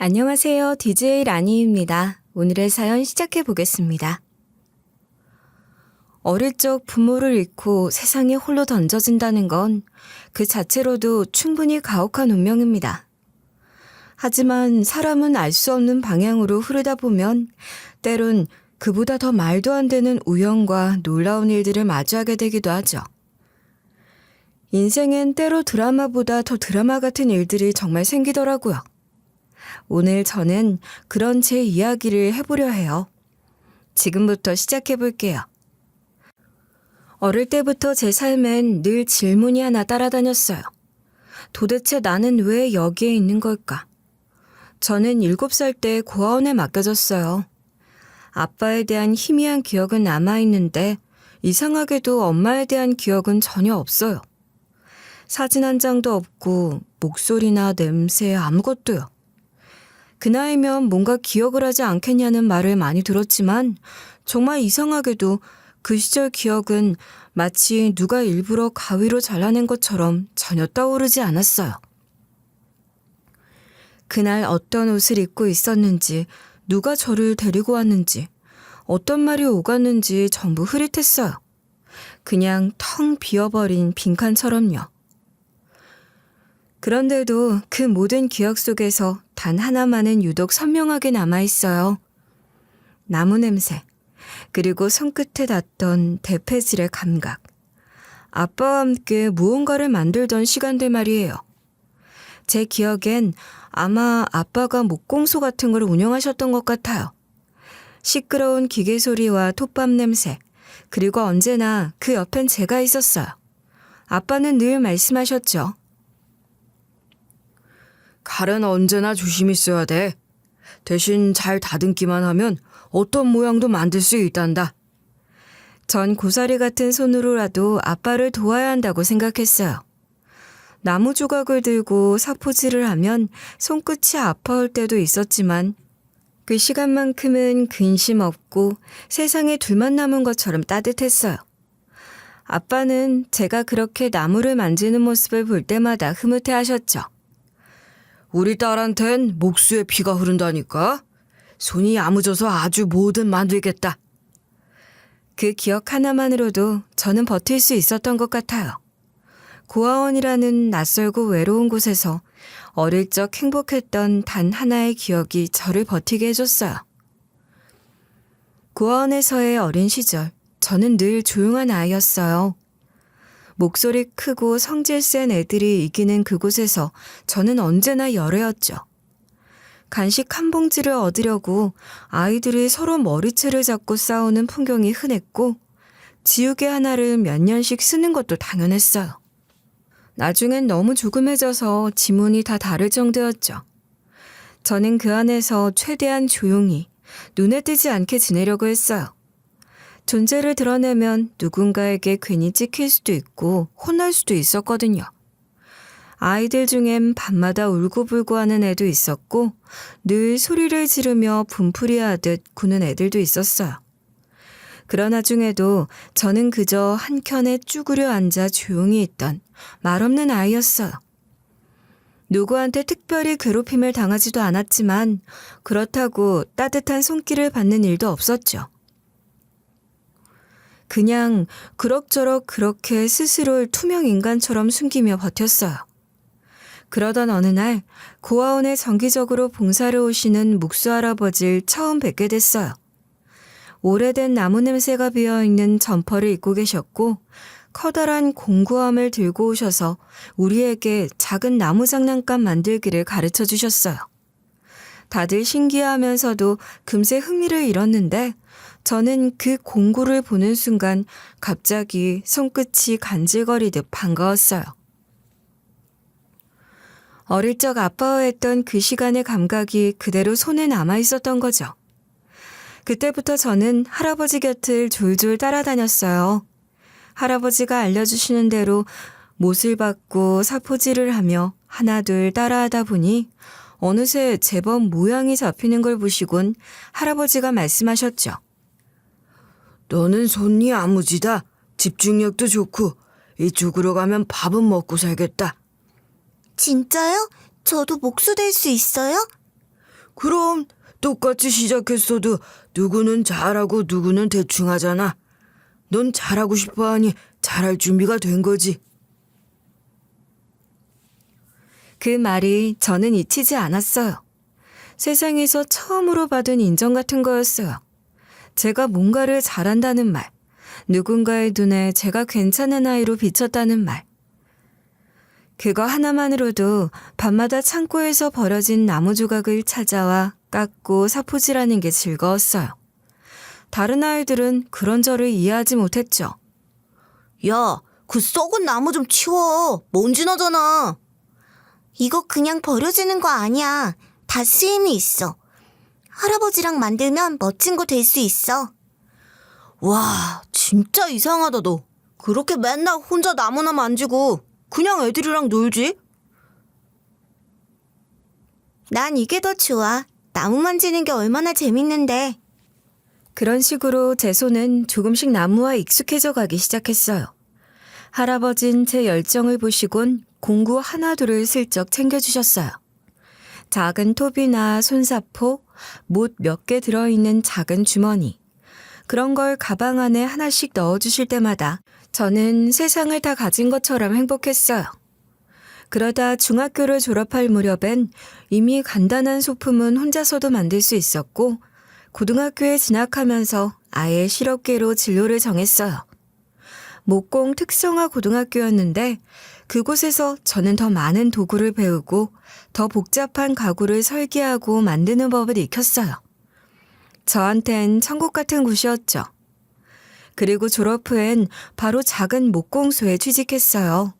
안녕하세요. DJ 라니입니다. 오늘의 사연 시작해 보겠습니다. 어릴 적 부모를 잃고 세상에 홀로 던져진다는 건 그 자체로도 충분히 가혹한 운명입니다. 하지만 사람은 알 수 없는 방향으로 흐르다 보면 때론 그보다 더 말도 안 되는 우연과 놀라운 일들을 마주하게 되기도 하죠. 인생엔 때로 드라마보다 더 드라마 같은 일들이 정말 생기더라고요. 오늘 저는 그런 제 이야기를 해보려 해요. 지금부터 시작해 볼게요. 어릴 때부터 제 삶엔 늘 질문이 하나 따라다녔어요. 도대체 나는 왜 여기에 있는 걸까? 저는 7살 때 고아원에 맡겨졌어요. 아빠에 대한 희미한 기억은 남아있는데 이상하게도 엄마에 대한 기억은 전혀 없어요. 사진 한 장도 없고 목소리나 냄새 아무것도요. 그 나이면 뭔가 기억을 하지 않겠냐는 말을 많이 들었지만 정말 이상하게도 그 시절 기억은 마치 누가 일부러 가위로 잘라낸 것처럼 전혀 떠오르지 않았어요. 그날 어떤 옷을 입고 있었는지, 누가 저를 데리고 왔는지, 어떤 말이 오갔는지 전부 흐릿했어요. 그냥 텅 비어버린 빈칸처럼요. 그런데도 그 모든 기억 속에서 단 하나만은 유독 선명하게 남아있어요. 나무 냄새, 그리고 손끝에 닿던 대패질의 감각. 아빠와 함께 무언가를 만들던 시간들 말이에요. 제 기억엔 아마 아빠가 목공소 같은 걸 운영하셨던 것 같아요. 시끄러운 기계 소리와 톱밥 냄새, 그리고 언제나 그 옆엔 제가 있었어요. 아빠는 늘 말씀하셨죠. 칼은 언제나 조심히 써야 돼. 대신 잘 다듬기만 하면 어떤 모양도 만들 수 있단다. 전 고사리 같은 손으로라도 아빠를 도와야 한다고 생각했어요. 나무 조각을 들고 사포질을 하면 손끝이 아파올 때도 있었지만 그 시간만큼은 근심 없고 세상에 둘만 남은 것처럼 따뜻했어요. 아빠는 제가 그렇게 나무를 만지는 모습을 볼 때마다 흐뭇해하셨죠. 우리 딸한텐 목수의 피가 흐른다니까. 손이 야무져서 아주 뭐든 만들겠다. 그 기억 하나만으로도 저는 버틸 수 있었던 것 같아요. 고아원이라는 낯설고 외로운 곳에서 어릴 적 행복했던 단 하나의 기억이 저를 버티게 해줬어요. 고아원에서의 어린 시절, 저는 늘 조용한 아이였어요. 목소리 크고 성질 센 애들이 이기는 그곳에서 저는 언제나 열애였죠. 간식 한 봉지를 얻으려고 아이들이 서로 머리채를 잡고 싸우는 풍경이 흔했고 지우개 하나를 몇 년씩 쓰는 것도 당연했어요. 나중엔 너무 조금해져서 지문이 다 다를 정도였죠. 저는 그 안에서 최대한 조용히 눈에 띄지 않게 지내려고 했어요. 존재를 드러내면 누군가에게 괜히 찍힐 수도 있고 혼날 수도 있었거든요. 아이들 중엔 밤마다 울고불고 하는 애도 있었고 늘 소리를 지르며 분풀이하듯 구는 애들도 있었어요. 그러나 중에도 저는 그저 한켠에 쭈그려 앉아 조용히 있던 말없는 아이였어요. 누구한테 특별히 괴롭힘을 당하지도 않았지만 그렇다고 따뜻한 손길을 받는 일도 없었죠. 그냥 그럭저럭 그렇게 스스로를 투명 인간처럼 숨기며 버텼어요. 그러던 어느 날 고아원에 정기적으로 봉사를 오시는 목수 할아버지를 처음 뵙게 됐어요. 오래된 나무 냄새가 비어있는 점퍼를 입고 계셨고 커다란 공구함을 들고 오셔서 우리에게 작은 나무 장난감 만들기를 가르쳐 주셨어요. 다들 신기해하면서도 금세 흥미를 잃었는데 저는 그 공구를 보는 순간 갑자기 손끝이 간질거리듯 반가웠어요. 어릴 적 아빠와 했던 그 시간의 감각이 그대로 손에 남아 있었던 거죠. 그때부터 저는 할아버지 곁을 졸졸 따라다녔어요. 할아버지가 알려주시는 대로 못을 받고 사포질을 하며 하나둘 따라하다 보니 어느새 제법 모양이 잡히는 걸 보시곤 할아버지가 말씀하셨죠. 너는 손이 야무지다. 집중력도 좋고 이쪽으로 가면 밥은 먹고 살겠다. 진짜요? 저도 목수 될 수 있어요? 그럼 똑같이 시작했어도 누구는 잘하고 누구는 대충 하잖아. 넌 잘하고 싶어 하니 잘할 준비가 된 거지. 그 말이 저는 잊히지 않았어요. 세상에서 처음으로 받은 인정 같은 거였어요. 제가 뭔가를 잘한다는 말, 누군가의 눈에 제가 괜찮은 아이로 비쳤다는 말. 그거 하나만으로도 밤마다 창고에서 버려진 나무 조각을 찾아와 깎고 사포질하는 게 즐거웠어요. 다른 아이들은 그런 저를 이해하지 못했죠. 야, 그 썩은 나무 좀 치워. 먼지 나잖아. 이거 그냥 버려지는 거 아니야. 다 쓰임이 있어. 할아버지랑 만들면 멋진 거 될 수 있어. 와, 진짜 이상하다 너. 그렇게 맨날 혼자 나무나 만지고 그냥 애들이랑 놀지? 난 이게 더 좋아. 나무 만지는 게 얼마나 재밌는데. 그런 식으로 제 손은 조금씩 나무와 익숙해져 가기 시작했어요. 할아버진 제 열정을 보시곤 공구 하나둘을 슬쩍 챙겨주셨어요. 작은 톱이나 손사포, 못 몇 개 들어있는 작은 주머니. 그런 걸 가방 안에 하나씩 넣어주실 때마다 저는 세상을 다 가진 것처럼 행복했어요. 그러다 중학교를 졸업할 무렵엔 이미 간단한 소품은 혼자서도 만들 수 있었고 고등학교에 진학하면서 아예 실업계로 진로를 정했어요. 목공 특성화 고등학교였는데 그곳에서 저는 더 많은 도구를 배우고 더 복잡한 가구를 설계하고 만드는 법을 익혔어요. 저한텐 천국 같은 곳이었죠. 그리고 졸업 후엔 바로 작은 목공소에 취직했어요.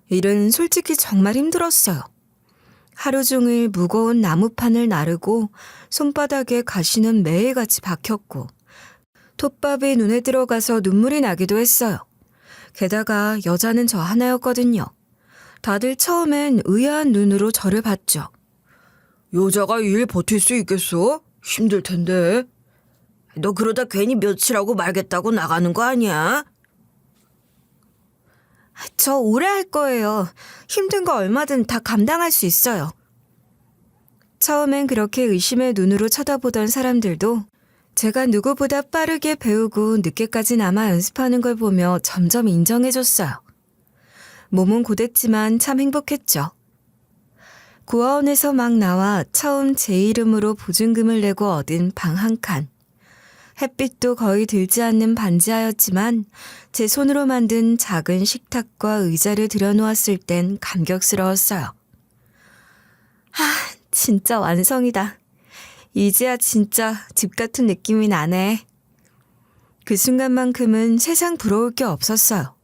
일은 솔직히 정말 힘들었어요. 하루 종일 무거운 나무판을 나르고 손바닥에 가시는 매일같이 박혔고 톱밥이 눈에 들어가서 눈물이 나기도 했어요. 게다가 여자는 저 하나였거든요. 다들 처음엔 의아한 눈으로 저를 봤죠. 여자가 일 버틸 수 있겠어? 힘들 텐데. 너 그러다 괜히 며칠하고 말겠다고 나가는 거 아니야? 저 오래 할 거예요. 힘든 거 얼마든 다 감당할 수 있어요. 처음엔 그렇게 의심의 눈으로 쳐다보던 사람들도 제가 누구보다 빠르게 배우고 늦게까지 남아 연습하는 걸 보며 점점 인정해줬어요. 몸은 고됐지만 참 행복했죠. 고아원에서 막 나와 처음 제 이름으로 보증금을 내고 얻은 방 한 칸. 햇빛도 거의 들지 않는 반지하였지만 제 손으로 만든 작은 식탁과 의자를 들여놓았을 땐 감격스러웠어요. 진짜 완성이다. 이제야 진짜 집 같은 느낌이 나네. 그 순간만큼은 세상 부러울 게 없었어요.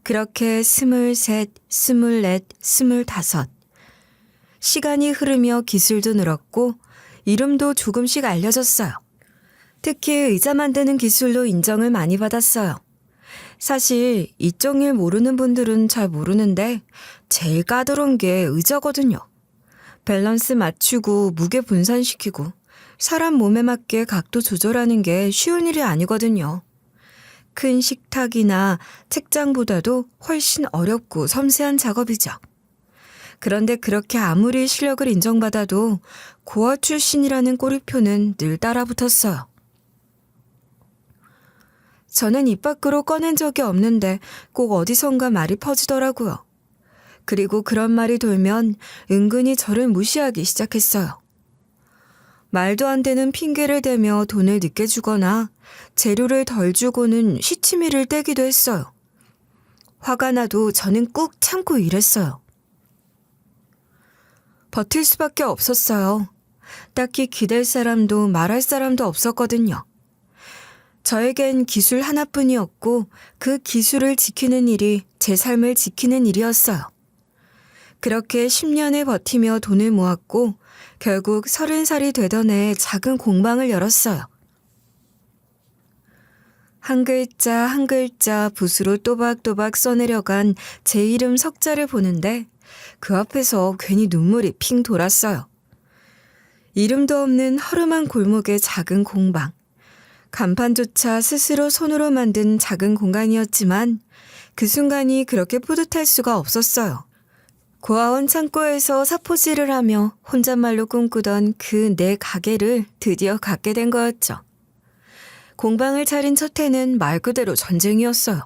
그렇게 23, 24, 25. 시간이 흐르며 기술도 늘었고 이름도 조금씩 알려졌어요. 특히 의자 만드는 기술로 인정을 많이 받았어요. 사실 이쪽 일 모르는 분들은 잘 모르는데 제일 까다로운 게 의자거든요. 밸런스 맞추고 무게 분산시키고 사람 몸에 맞게 각도 조절하는 게 쉬운 일이 아니거든요. 큰 식탁이나 책장보다도 훨씬 어렵고 섬세한 작업이죠. 그런데 그렇게 아무리 실력을 인정받아도 고아 출신이라는 꼬리표는 늘 따라붙었어요. 저는 입 밖으로 꺼낸 적이 없는데 꼭 어디선가 말이 퍼지더라고요. 그리고 그런 말이 돌면 은근히 저를 무시하기 시작했어요. 말도 안 되는 핑계를 대며 돈을 늦게 주거나 재료를 덜 주고는 시치미를 떼기도 했어요. 화가 나도 저는 꾹 참고 일했어요. 버틸 수밖에 없었어요. 딱히 기댈 사람도 말할 사람도 없었거든요. 저에겐 기술 하나뿐이었고 그 기술을 지키는 일이 제 삶을 지키는 일이었어요. 그렇게 10년을 버티며 돈을 모았고 결국 30살이 되던 해에 작은 공방을 열었어요. 한 글자 한 글자 붓으로 또박또박 써내려간 제 이름 석자를 보는데 그 앞에서 괜히 눈물이 핑 돌았어요. 이름도 없는 허름한 골목의 작은 공방. 간판조차 스스로 손으로 만든 작은 공간이었지만 그 순간이 그렇게 뿌듯할 수가 없었어요. 고아원 창고에서 사포질을 하며 혼잣말로 꿈꾸던 그 내 가게를 드디어 갖게 된 거였죠. 공방을 차린 첫 해는 말 그대로 전쟁이었어요.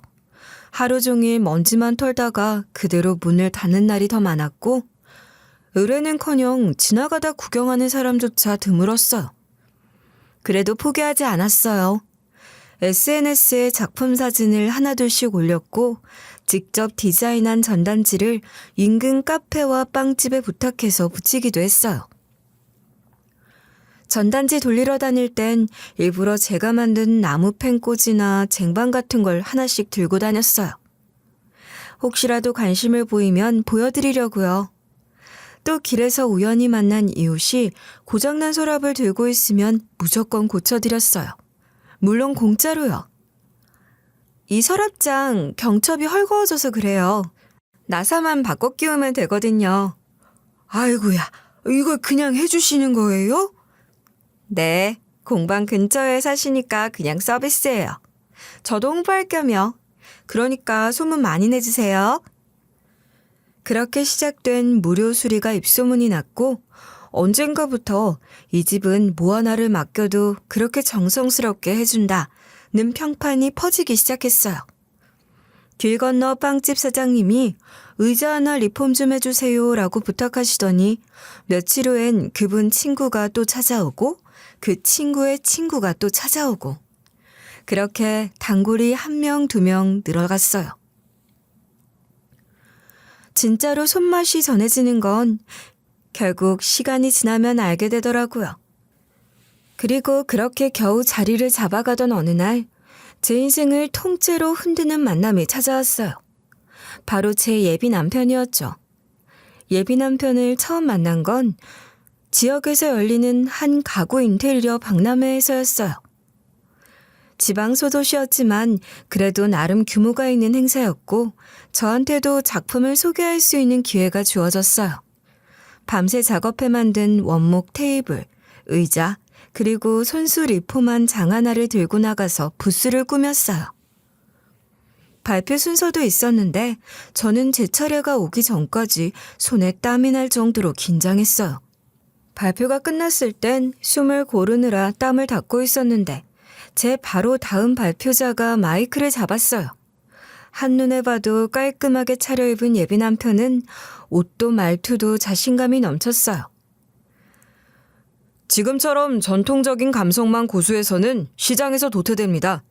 하루 종일 먼지만 털다가 그대로 문을 닫는 날이 더 많았고 의뢰는커녕 지나가다 구경하는 사람조차 드물었어요. 그래도 포기하지 않았어요. SNS에 작품 사진을 하나둘씩 올렸고 직접 디자인한 전단지를 인근 카페와 빵집에 부탁해서 붙이기도 했어요. 전단지 돌리러 다닐 땐 일부러 제가 만든 나무 펜꽂이나 쟁반 같은 걸 하나씩 들고 다녔어요. 혹시라도 관심을 보이면 보여드리려고요. 또 길에서 우연히 만난 이웃이 고장난 서랍을 들고 있으면 무조건 고쳐드렸어요. 물론 공짜로요. 이 서랍장 경첩이 헐거워져서 그래요. 나사만 바꿔 끼우면 되거든요. 아이고야, 이걸 그냥 해주시는 거예요? 네, 공방 근처에 사시니까 그냥 서비스예요. 저도 홍보할 겸요. 그러니까 소문 많이 내주세요. 그렇게 시작된 무료 수리가 입소문이 났고 언젠가부터 이 집은 뭐 하나를 맡겨도 그렇게 정성스럽게 해준다는 평판이 퍼지기 시작했어요. 길 건너 빵집 사장님이 의자 하나 리폼 좀 해주세요라고 부탁하시더니 며칠 후엔 그분 친구가 또 찾아오고 그 친구의 친구가 또 찾아오고 그렇게 단골이 1명, 2명 늘어갔어요. 진짜로 손맛이 전해지는 건 결국 시간이 지나면 알게 되더라고요. 그리고 그렇게 겨우 자리를 잡아가던 어느 날 제 인생을 통째로 흔드는 만남이 찾아왔어요. 바로 제 예비 남편이었죠. 예비 남편을 처음 만난 건 지역에서 열리는 한 가구 인테리어 박람회에서였어요. 지방 소도시였지만 그래도 나름 규모가 있는 행사였고 저한테도 작품을 소개할 수 있는 기회가 주어졌어요. 밤새 작업해 만든 원목 테이블, 의자, 그리고 손수 리폼한 장 하나를 들고 나가서 부스를 꾸몄어요. 발표 순서도 있었는데 저는 제 차례가 오기 전까지 손에 땀이 날 정도로 긴장했어요. 발표가 끝났을 땐 숨을 고르느라 땀을 닦고 있었는데 제 바로 다음 발표자가 마이크를 잡았어요. 한눈에 봐도 깔끔하게 차려입은 예비 남편은 옷도 말투도 자신감이 넘쳤어요. 지금처럼 전통적인 감성만 고수해서는 시장에서 도태됩니다.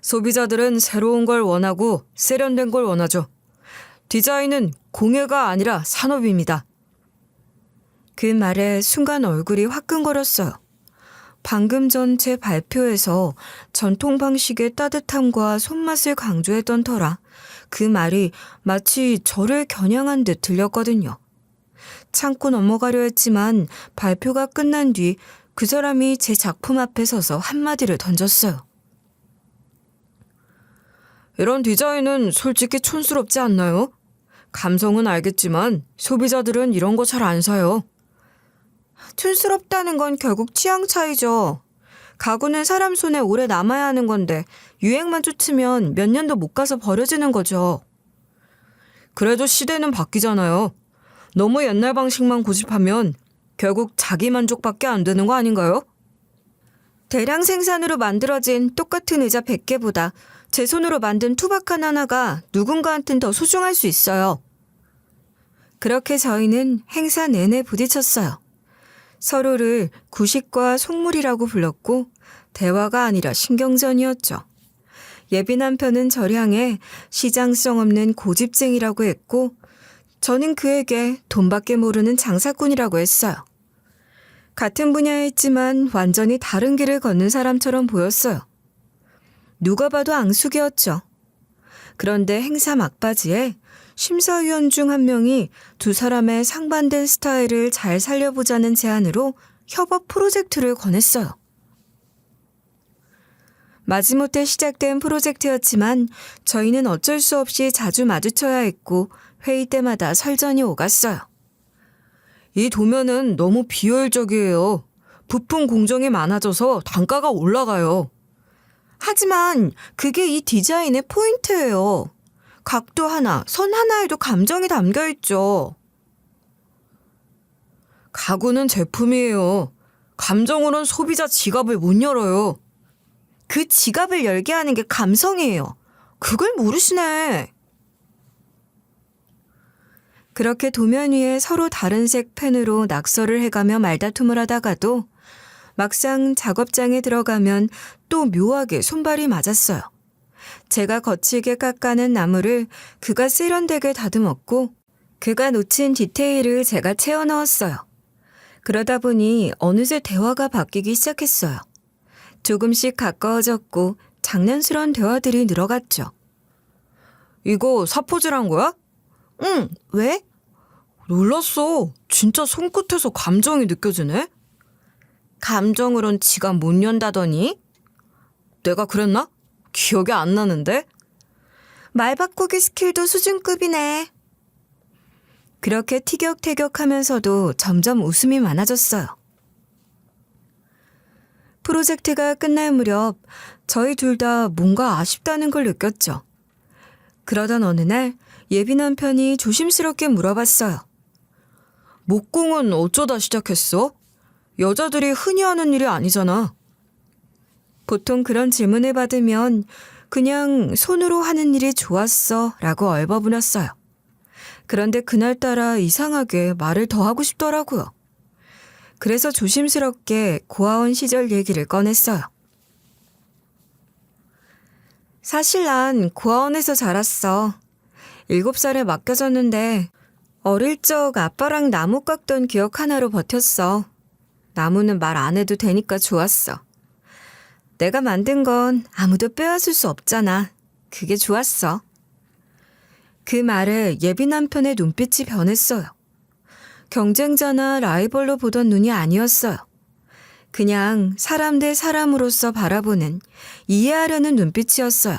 소비자들은 새로운 걸 원하고 세련된 걸 원하죠. 디자인은 공예가 아니라 산업입니다. 그 말에 순간 얼굴이 화끈거렸어요. 방금 전 제 발표에서 전통 방식의 따뜻함과 손맛을 강조했던 터라 그 말이 마치 저를 겨냥한 듯 들렸거든요. 참고 넘어가려 했지만 발표가 끝난 뒤 그 사람이 제 작품 앞에 서서 한마디를 던졌어요. 이런 디자인은 솔직히 촌스럽지 않나요? 감성은 알겠지만 소비자들은 이런 거 잘 안 사요. 촌스럽다는 건 결국 취향 차이죠. 가구는 사람 손에 오래 남아야 하는 건데 유행만 쫓으면 몇 년도 못 가서 버려지는 거죠. 그래도 시대는 바뀌잖아요. 너무 옛날 방식만 고집하면 결국 자기 만족밖에 안 되는 거 아닌가요? 대량 생산으로 만들어진 똑같은 의자 100개보다 제 손으로 만든 투박한 하나가 누군가한텐 더 소중할 수 있어요. 그렇게 저희는 행사 내내 부딪혔어요. 서로를 구식과 속물이라고 불렀고 대화가 아니라 신경전이었죠. 예비 남편은 저를 향해 시장성 없는 고집쟁이라고 했고 저는 그에게 돈밖에 모르는 장사꾼이라고 했어요. 같은 분야에 있지만 완전히 다른 길을 걷는 사람처럼 보였어요. 누가 봐도 앙숙이었죠. 그런데 행사 막바지에 심사위원 중 한 명이 두 사람의 상반된 스타일을 잘 살려보자는 제안으로 협업 프로젝트를 권했어요. 마지못해 시작된 프로젝트였지만 저희는 어쩔 수 없이 자주 마주쳐야 했고 회의 때마다 설전이 오갔어요. 이 도면은 너무 비효율적이에요. 부품 공정이 많아져서 단가가 올라가요. 하지만 그게 이 디자인의 포인트예요. 각도 하나, 선 하나에도 감정이 담겨 있죠. 가구는 제품이에요. 감정으론 소비자 지갑을 못 열어요. 그 지갑을 열게 하는 게 감성이에요. 그걸 모르시네. 그렇게 도면 위에 서로 다른 색 펜으로 낙서를 해가며 말다툼을 하다가도 막상 작업장에 들어가면 또 묘하게 손발이 맞았어요. 제가 거칠게 깎아낸 나무를 그가 세련되게 다듬었고 그가 놓친 디테일을 제가 채워 넣었어요. 그러다 보니 어느새 대화가 바뀌기 시작했어요. 조금씩 가까워졌고 장난스러운 대화들이 늘어갔죠. 이거 사포질한 거야? 응, 왜? 놀랐어. 진짜 손끝에서 감정이 느껴지네. 감정으론 지갑 못 연다더니? 내가 그랬나? 기억이 안 나는데? 말 바꾸기 스킬도 수준급이네. 그렇게 티격태격하면서도 점점 웃음이 많아졌어요. 프로젝트가 끝날 무렵 저희 둘 다 뭔가 아쉽다는 걸 느꼈죠. 그러던 어느 날 예비 남편이 조심스럽게 물어봤어요. 목공은 어쩌다 시작했어? 여자들이 흔히 하는 일이 아니잖아. 보통 그런 질문을 받으면 그냥 손으로 하는 일이 좋았어 라고 얼버무렸어요. 그런데 그날따라 이상하게 말을 더 하고 싶더라고요. 그래서 조심스럽게 고아원 시절 얘기를 꺼냈어요. 사실 난 고아원에서 자랐어. 7살에 맡겨졌는데 어릴 적 아빠랑 나무 깎던 기억 하나로 버텼어. 나무는 말 안 해도 되니까 좋았어. 내가 만든 건 아무도 빼앗을 수 없잖아. 그게 좋았어. 그 말에 예비 남편의 눈빛이 변했어요. 경쟁자나 라이벌로 보던 눈이 아니었어요. 그냥 사람 대 사람으로서 바라보는 이해하려는 눈빛이었어요.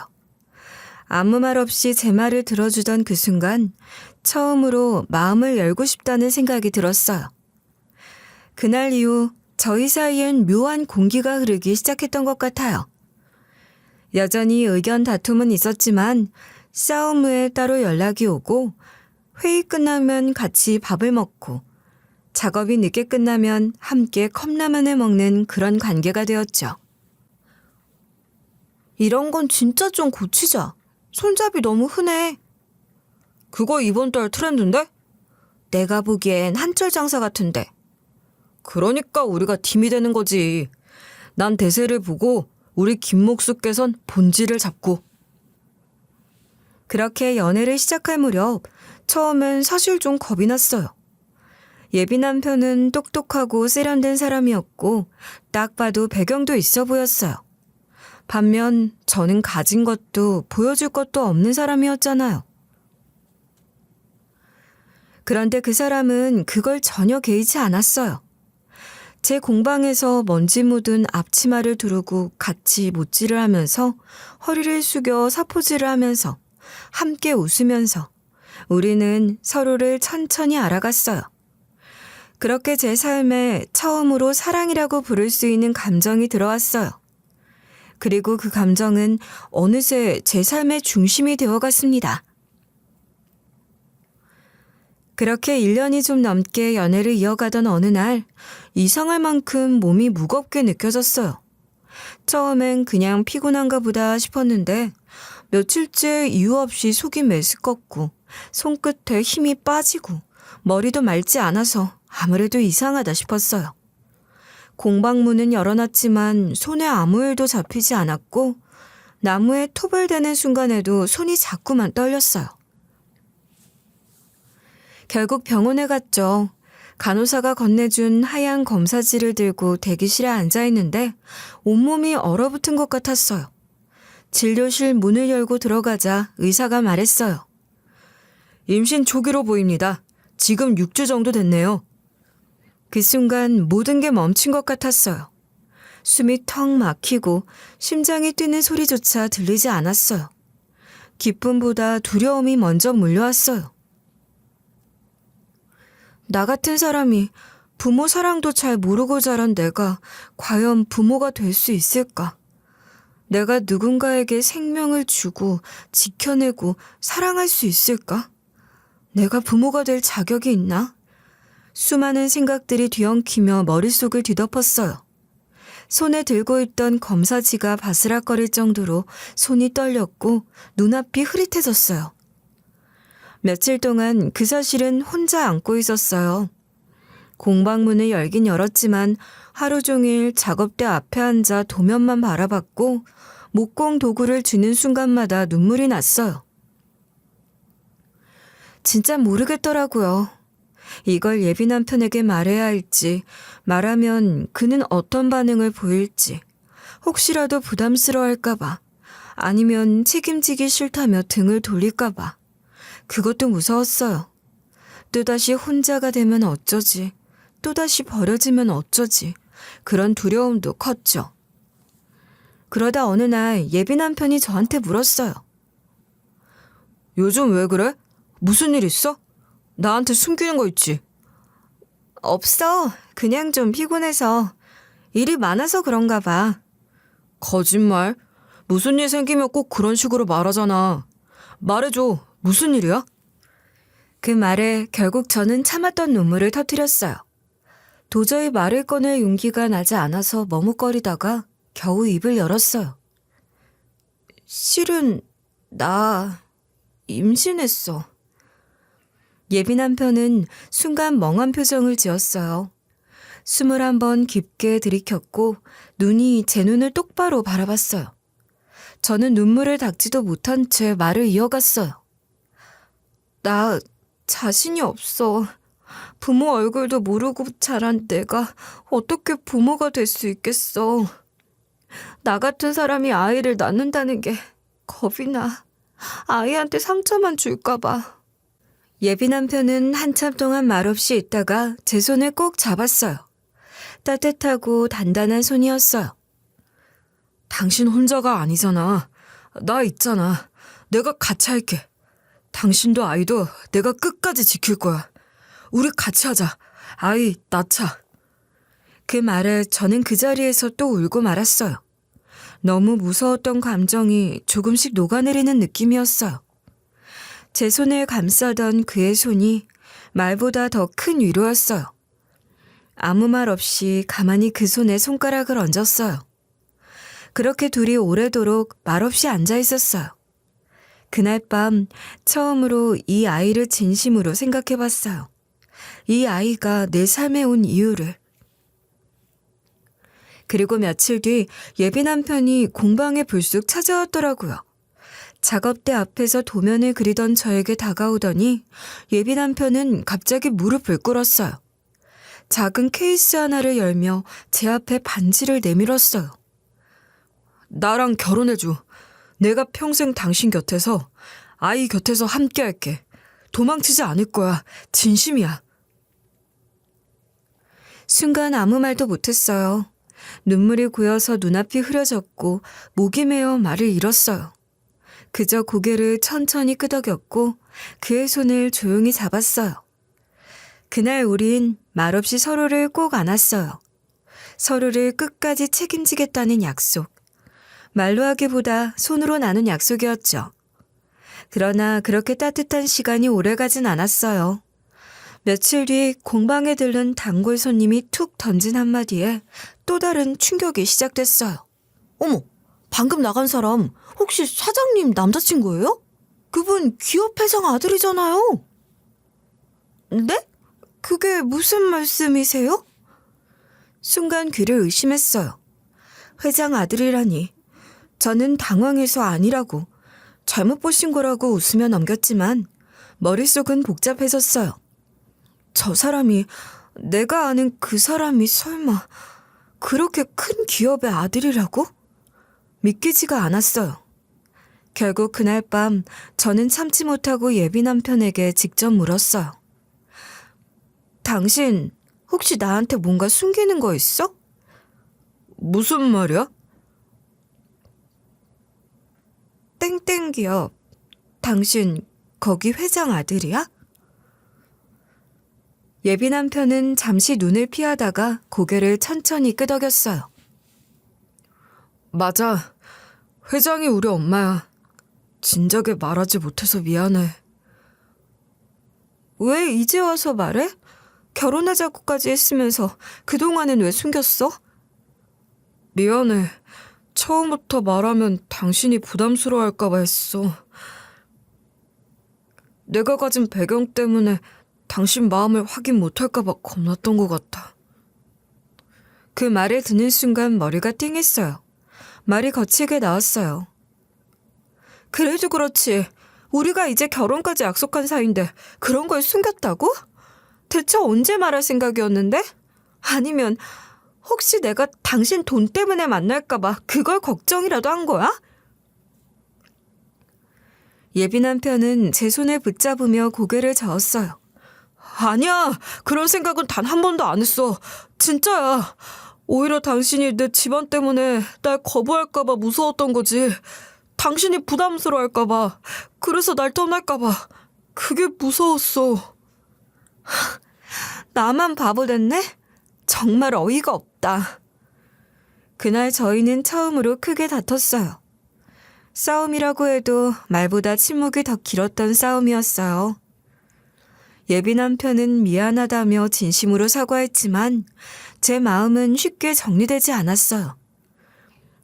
아무 말 없이 제 말을 들어주던 그 순간 처음으로 마음을 열고 싶다는 생각이 들었어요. 그날 이후 저희 사이엔 묘한 공기가 흐르기 시작했던 것 같아요. 여전히 의견 다툼은 있었지만 싸움 후에 따로 연락이 오고 회의 끝나면 같이 밥을 먹고 작업이 늦게 끝나면 함께 컵라면을 먹는 그런 관계가 되었죠. 이런 건 진짜 좀 고치자. 손잡이 너무 흔해. 그거 이번 달 트렌드인데? 내가 보기엔 한철 장사 같은데. 그러니까 우리가 팀이 되는 거지. 난 대세를 보고 우리 김목수께선 본질을 잡고. 그렇게 연애를 시작할 무렵 처음엔 사실 좀 겁이 났어요. 예비 남편은 똑똑하고 세련된 사람이었고 딱 봐도 배경도 있어 보였어요. 반면 저는 가진 것도 보여줄 것도 없는 사람이었잖아요. 그런데 그 사람은 그걸 전혀 개의치 않았어요. 제 공방에서 먼지 묻은 앞치마를 두르고 같이 못질을 하면서 허리를 숙여 사포질을 하면서 함께 웃으면서 우리는 서로를 천천히 알아갔어요. 그렇게 제 삶에 처음으로 사랑이라고 부를 수 있는 감정이 들어왔어요. 그리고 그 감정은 어느새 제 삶의 중심이 되어갔습니다. 그렇게 1년이 좀 넘게 연애를 이어가던 어느 날 이상할 만큼 몸이 무겁게 느껴졌어요. 처음엔 그냥 피곤한가 보다 싶었는데 며칠째 이유 없이 속이 메스껍고 손끝에 힘이 빠지고 머리도 맑지 않아서 아무래도 이상하다 싶었어요. 공방문은 열어놨지만 손에 아무 일도 잡히지 않았고 나무에 톱을 대는 순간에도 손이 자꾸만 떨렸어요. 결국 병원에 갔죠. 간호사가 건네준 하얀 검사지를 들고 대기실에 앉아있는데 온몸이 얼어붙은 것 같았어요. 진료실 문을 열고 들어가자 의사가 말했어요. 임신 초기로 보입니다. 지금 6주 정도 됐네요. 그 순간 모든 게 멈춘 것 같았어요. 숨이 턱 막히고 심장이 뛰는 소리조차 들리지 않았어요. 기쁨보다 두려움이 먼저 몰려왔어요. 나 같은 사람이 부모 사랑도 잘 모르고 자란 내가 과연 부모가 될 수 있을까? 내가 누군가에게 생명을 주고 지켜내고 사랑할 수 있을까? 내가 부모가 될 자격이 있나? 수많은 생각들이 뒤엉키며 머릿속을 뒤덮었어요. 손에 들고 있던 검사지가 바스락거릴 정도로 손이 떨렸고 눈앞이 흐릿해졌어요. 며칠 동안 그 사실은 혼자 안고 있었어요. 공방문을 열긴 열었지만 하루 종일 작업대 앞에 앉아 도면만 바라봤고 목공 도구를 쥐는 순간마다 눈물이 났어요. 진짜 모르겠더라고요. 이걸 예비 남편에게 말해야 할지, 말하면 그는 어떤 반응을 보일지, 혹시라도 부담스러워할까봐, 아니면 책임지기 싫다며 등을 돌릴까봐. 그것도 무서웠어요. 또다시 혼자가 되면 어쩌지, 또다시 버려지면 어쩌지, 그런 두려움도 컸죠. 그러다 어느 날 예비 남편이 저한테 물었어요. 요즘 왜 그래? 무슨 일 있어? 나한테 숨기는 거 있지? 없어. 그냥 좀 피곤해서. 일이 많아서 그런가 봐. 거짓말. 무슨 일 생기면 꼭 그런 식으로 말하잖아. 말해줘. 무슨 일이야? 그 말에 결국 저는 참았던 눈물을 터뜨렸어요. 도저히 말을 꺼낼 용기가 나지 않아서 머뭇거리다가 겨우 입을 열었어요. 실은 나 임신했어. 예비 남편은 순간 멍한 표정을 지었어요. 21번 깊게 들이켰고 눈이 제 눈을 똑바로 바라봤어요. 저는 눈물을 닦지도 못한 채 말을 이어갔어요. 나 자신이 없어. 부모 얼굴도 모르고 자란 내가 어떻게 부모가 될 수 있겠어. 나 같은 사람이 아이를 낳는다는 게 겁이 나. 아이한테 상처만 줄까 봐. 예비 남편은 한참 동안 말없이 있다가 제 손을 꼭 잡았어요. 따뜻하고 단단한 손이었어요. 당신 혼자가 아니잖아. 나 있잖아. 내가 같이 할게. 당신도 아이도 내가 끝까지 지킬 거야. 우리 같이 하자. 아이 낳자. 그 말에 저는 그 자리에서 또 울고 말았어요. 너무 무서웠던 감정이 조금씩 녹아내리는 느낌이었어요. 제 손을 감싸던 그의 손이 말보다 더 큰 위로였어요. 아무 말 없이 가만히 그 손에 손가락을 얹었어요. 그렇게 둘이 오래도록 말없이 앉아 있었어요. 그날 밤 처음으로 이 아이를 진심으로 생각해 봤어요. 이 아이가 내 삶에 온 이유를. 그리고 며칠 뒤 예비 남편이 공방에 불쑥 찾아왔더라고요. 작업대 앞에서 도면을 그리던 저에게 다가오더니 예비 남편은 갑자기 무릎을 꿇었어요. 작은 케이스 하나를 열며 제 앞에 반지를 내밀었어요. 나랑 결혼해줘. 내가 평생 당신 곁에서, 아이 곁에서 함께 할게. 도망치지 않을 거야. 진심이야. 순간 아무 말도 못했어요. 눈물이 고여서 눈앞이 흐려졌고 목이 메어 말을 잃었어요. 그저 고개를 천천히 끄덕였고 그의 손을 조용히 잡았어요. 그날 우린 말없이 서로를 꼭 안았어요. 서로를 끝까지 책임지겠다는 약속. 말로 하기보다 손으로 나눈 약속이었죠. 그러나 그렇게 따뜻한 시간이 오래가진 않았어요. 며칠 뒤 공방에 들른 단골 손님이 툭 던진 한마디에 또 다른 충격이 시작됐어요. 어머, 방금 나간 사람 혹시 사장님 남자친구예요? 그분 기업 회장 아들이잖아요. 네? 그게 무슨 말씀이세요? 순간 귀를 의심했어요. 회장 아들이라니. 저는 당황해서 아니라고, 잘못 보신 거라고 웃으며 넘겼지만 머릿속은 복잡해졌어요. 저 사람이, 내가 아는 그 사람이 설마 그렇게 큰 기업의 아들이라고? 믿기지가 않았어요. 결국 그날 밤 저는 참지 못하고 예비 남편에게 직접 물었어요. 당신 혹시 나한테 뭔가 숨기는 거 있어? 무슨 말이야? 땡땡 기업. 당신 거기 회장 아들이야? 예비 남편은 잠시 눈을 피하다가 고개를 천천히 끄덕였어요. 맞아. 회장이 우리 엄마야. 진작에 말하지 못해서 미안해. 왜 이제 와서 말해? 결혼하자고까지 했으면서 그동안은 왜 숨겼어? 미안해. 처음부터 말하면 당신이 부담스러워할까봐 했어. 내가 가진 배경 때문에 당신 마음을 확인 못할까봐 겁났던 것 같아. 그 말을 듣는 순간 머리가 띵했어요. 말이 거칠게 나왔어요. 그래도 그렇지. 우리가 이제 결혼까지 약속한 사이인데 그런 걸 숨겼다고? 대체 언제 말할 생각이었는데? 아니면 혹시 내가 당신 돈 때문에 만날까봐 그걸 걱정이라도 한 거야? 예비 남편은 제 손을 붙잡으며 고개를 저었어요. 아니야. 그런 생각은 단 한 번도 안 했어. 진짜야. 오히려 당신이 내 집안 때문에 날 거부할까봐 무서웠던 거지. 당신이 부담스러워할까봐. 그래서 날 떠날까봐. 그게 무서웠어. 나만 바보 됐네? 정말 어이가 없다. 그날 저희는 처음으로 크게 다퉜어요. 싸움이라고 해도 말보다 침묵이 더 길었던 싸움이었어요. 예비 남편은 미안하다며 진심으로 사과했지만 제 마음은 쉽게 정리되지 않았어요.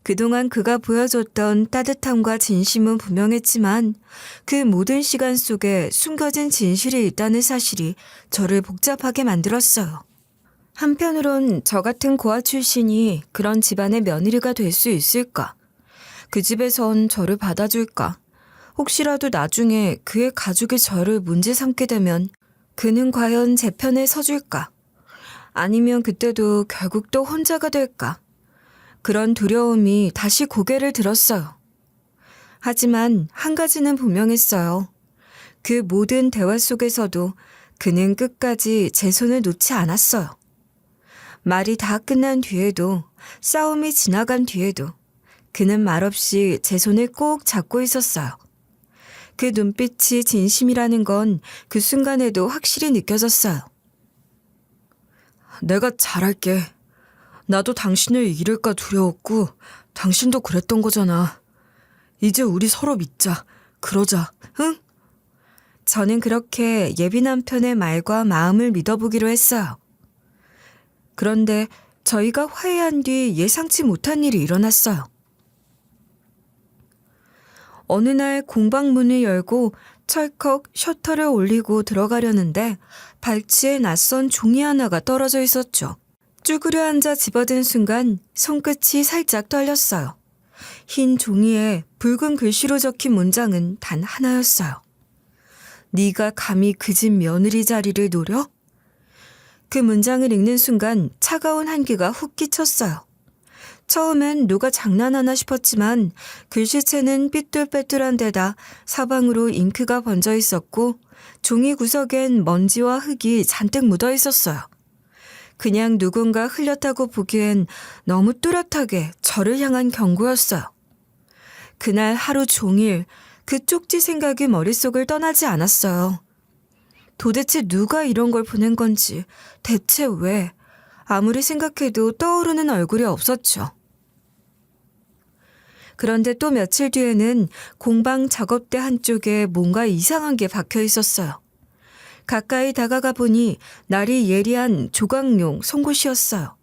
그동안 그가 보여줬던 따뜻함과 진심은 분명했지만 그 모든 시간 속에 숨겨진 진실이 있다는 사실이 저를 복잡하게 만들었어요. 한편으론 저 같은 고아 출신이 그런 집안의 며느리가 될 수 있을까? 그 집에선 저를 받아줄까? 혹시라도 나중에 그의 가족이 저를 문제 삼게 되면 그는 과연 제 편에 서줄까? 아니면 그때도 결국 또 혼자가 될까? 그런 두려움이 다시 고개를 들었어요. 하지만 한 가지는 분명했어요. 그 모든 대화 속에서도 그는 끝까지 제 손을 놓지 않았어요. 말이 다 끝난 뒤에도, 싸움이 지나간 뒤에도 그는 말없이 제 손을 꼭 잡고 있었어요. 그 눈빛이 진심이라는 건 그 순간에도 확실히 느껴졌어요. 내가 잘할게. 나도 당신을 잃을까 두려웠고 당신도 그랬던 거잖아. 이제 우리 서로 믿자. 그러자, 응? 저는 그렇게 예비 남편의 말과 마음을 믿어보기로 했어요. 그런데 저희가 화해한 뒤 예상치 못한 일이 일어났어요. 어느 날 공방문을 열고 철컥 셔터를 올리고 들어가려는데 발치에 낯선 종이 하나가 떨어져 있었죠. 쭈그려 앉아 집어든 순간 손끝이 살짝 떨렸어요. 흰 종이에 붉은 글씨로 적힌 문장은 단 하나였어요. 네가 감히 그 집 며느리 자리를 노려? 그 문장을 읽는 순간 차가운 한기가 훅 끼쳤어요. 처음엔 누가 장난하나 싶었지만 글씨체는 삐뚤빼뚤한 데다 사방으로 잉크가 번져 있었고 종이 구석엔 먼지와 흙이 잔뜩 묻어 있었어요. 그냥 누군가 흘렸다고 보기엔 너무 뚜렷하게 저를 향한 경고였어요. 그날 하루 종일 그 쪽지 생각이 머릿속을 떠나지 않았어요. 도대체 누가 이런 걸 보낸 건지, 대체 왜, 아무리 생각해도 떠오르는 얼굴이 없었죠. 그런데 또 며칠 뒤에는 공방 작업대 한쪽에 뭔가 이상한 게 박혀 있었어요. 가까이 다가가 보니 날이 예리한 조각용 송곳이었어요.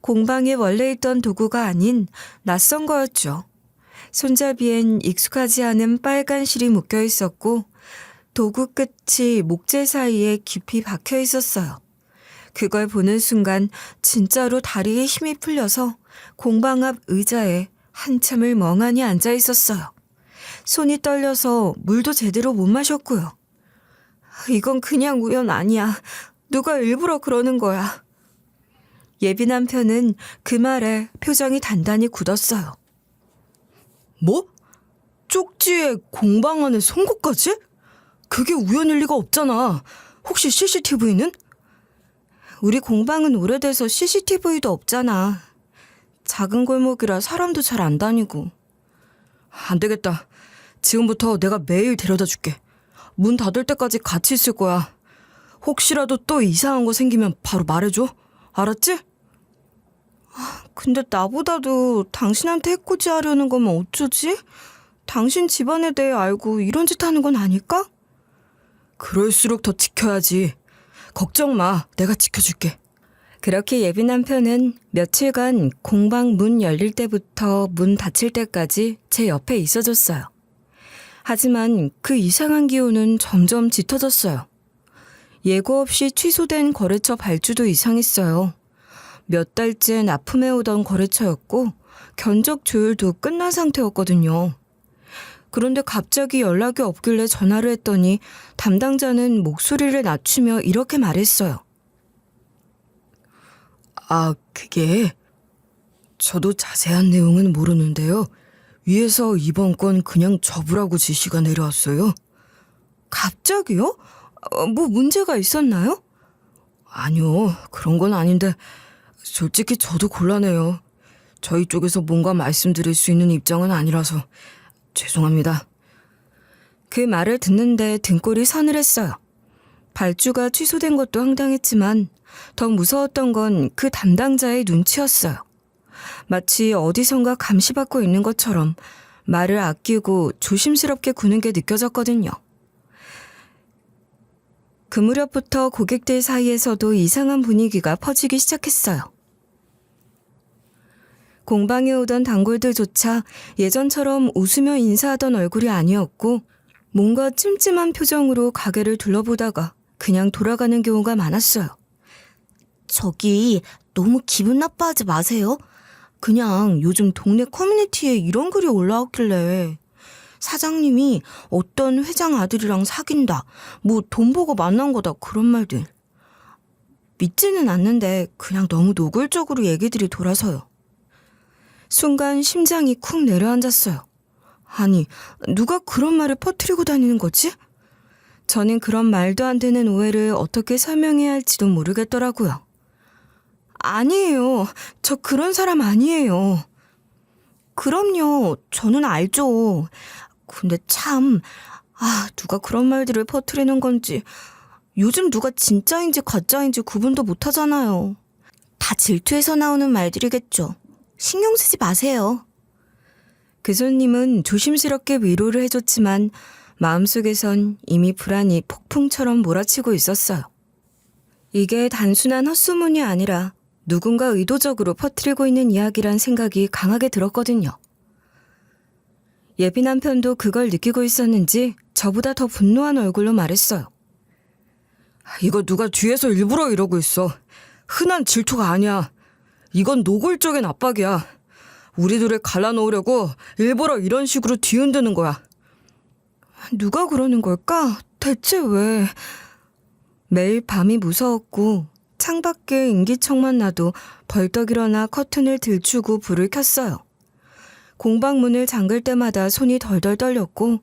공방에 원래 있던 도구가 아닌 낯선 거였죠. 손잡이엔 익숙하지 않은 빨간 실이 묶여 있었고 도구 끝이 목재 사이에 깊이 박혀 있었어요. 그걸 보는 순간 진짜로 다리에 힘이 풀려서 공방 앞 의자에 한참을 멍하니 앉아 있었어요. 손이 떨려서 물도 제대로 못 마셨고요. 이건 그냥 우연 아니야. 누가 일부러 그러는 거야. 예비 남편은 그 말에 표정이 단단히 굳었어요. 뭐? 쪽지에 공방 안에 송곳까지? 그게 우연일 리가 없잖아. 혹시 CCTV는? 우리 공방은 오래돼서 CCTV도 없잖아. 작은 골목이라 사람도 잘 안 다니고. 안 되겠다. 지금부터 내가 매일 데려다 줄게. 문 닫을 때까지 같이 있을 거야. 혹시라도 또 이상한 거 생기면 바로 말해줘. 알았지? 근데 나보다도 당신한테 해코지 하려는 거면 어쩌지? 당신 집안에 대해 알고 이런 짓 하는 건 아닐까? 그럴수록 더 지켜야지. 걱정 마. 내가 지켜줄게. 그렇게 예비 남편은 며칠간 공방 문 열릴 때부터 문 닫힐 때까지 제 옆에 있어줬어요. 하지만 그 이상한 기운은 점점 짙어졌어요. 예고 없이 취소된 거래처 발주도 이상했어요. 몇 달째 납품해 오던 거래처였고 견적 조율도 끝난 상태였거든요. 그런데 갑자기 연락이 없길래 전화를 했더니 담당자는 목소리를 낮추며 이렇게 말했어요. 그게 저도 자세한 내용은 모르는데요. 위에서 이번 건 그냥 접으라고 지시가 내려왔어요. 갑자기요? 뭐 문제가 있었나요? 아니요, 그런 건 아닌데 솔직히 저도 곤란해요. 저희 쪽에서 뭔가 말씀드릴 수 있는 입장은 아니라서 죄송합니다. 그 말을 듣는데 등골이 서늘했어요. 발주가 취소된 것도 황당했지만 더 무서웠던 건 그 담당자의 눈치였어요. 마치 어디선가 감시받고 있는 것처럼 말을 아끼고 조심스럽게 구는 게 느껴졌거든요. 그 무렵부터 고객들 사이에서도 이상한 분위기가 퍼지기 시작했어요. 공방에 오던 단골들조차 예전처럼 웃으며 인사하던 얼굴이 아니었고 뭔가 찜찜한 표정으로 가게를 둘러보다가 그냥 돌아가는 경우가 많았어요. 저기 너무 기분 나빠하지 마세요. 그냥 요즘 동네 커뮤니티에 이런 글이 올라왔길래 사장님이 어떤 회장 아들이랑 사귄다, 뭐 돈 보고 만난 거다 그런 말들. 믿지는 않는데 그냥 너무 노골적으로 얘기들이 돌아서요. 순간 심장이 쿵 내려앉았어요. 아니, 누가 그런 말을 퍼뜨리고 다니는 거지? 저는 그런 말도 안 되는 오해를 어떻게 설명해야 할지도 모르겠더라고요. 아니에요. 저 그런 사람 아니에요. 그럼요. 저는 알죠. 근데 참, 누가 그런 말들을 퍼뜨리는 건지 요즘 누가 진짜인지 가짜인지 구분도 못 하잖아요. 다 질투해서 나오는 말들이겠죠. 신경 쓰지 마세요. 그 손님은 조심스럽게 위로를 해줬지만 마음속에선 이미 불안이 폭풍처럼 몰아치고 있었어요. 이게 단순한 헛소문이 아니라 누군가 의도적으로 퍼뜨리고 있는 이야기란 생각이 강하게 들었거든요. 예비 남편도 그걸 느끼고 있었는지 저보다 더 분노한 얼굴로 말했어요. 이거 누가 뒤에서 일부러 이러고 있어. 흔한 질투가 아니야. 이건 노골적인 압박이야. 우리들을 갈라놓으려고 일부러 이런 식으로 뒤흔드는 거야. 누가 그러는 걸까? 대체 왜? 매일 밤이 무서웠고 창밖에 인기척만 나도 벌떡 일어나 커튼을 들추고 불을 켰어요. 공방문을 잠글 때마다 손이 덜덜 떨렸고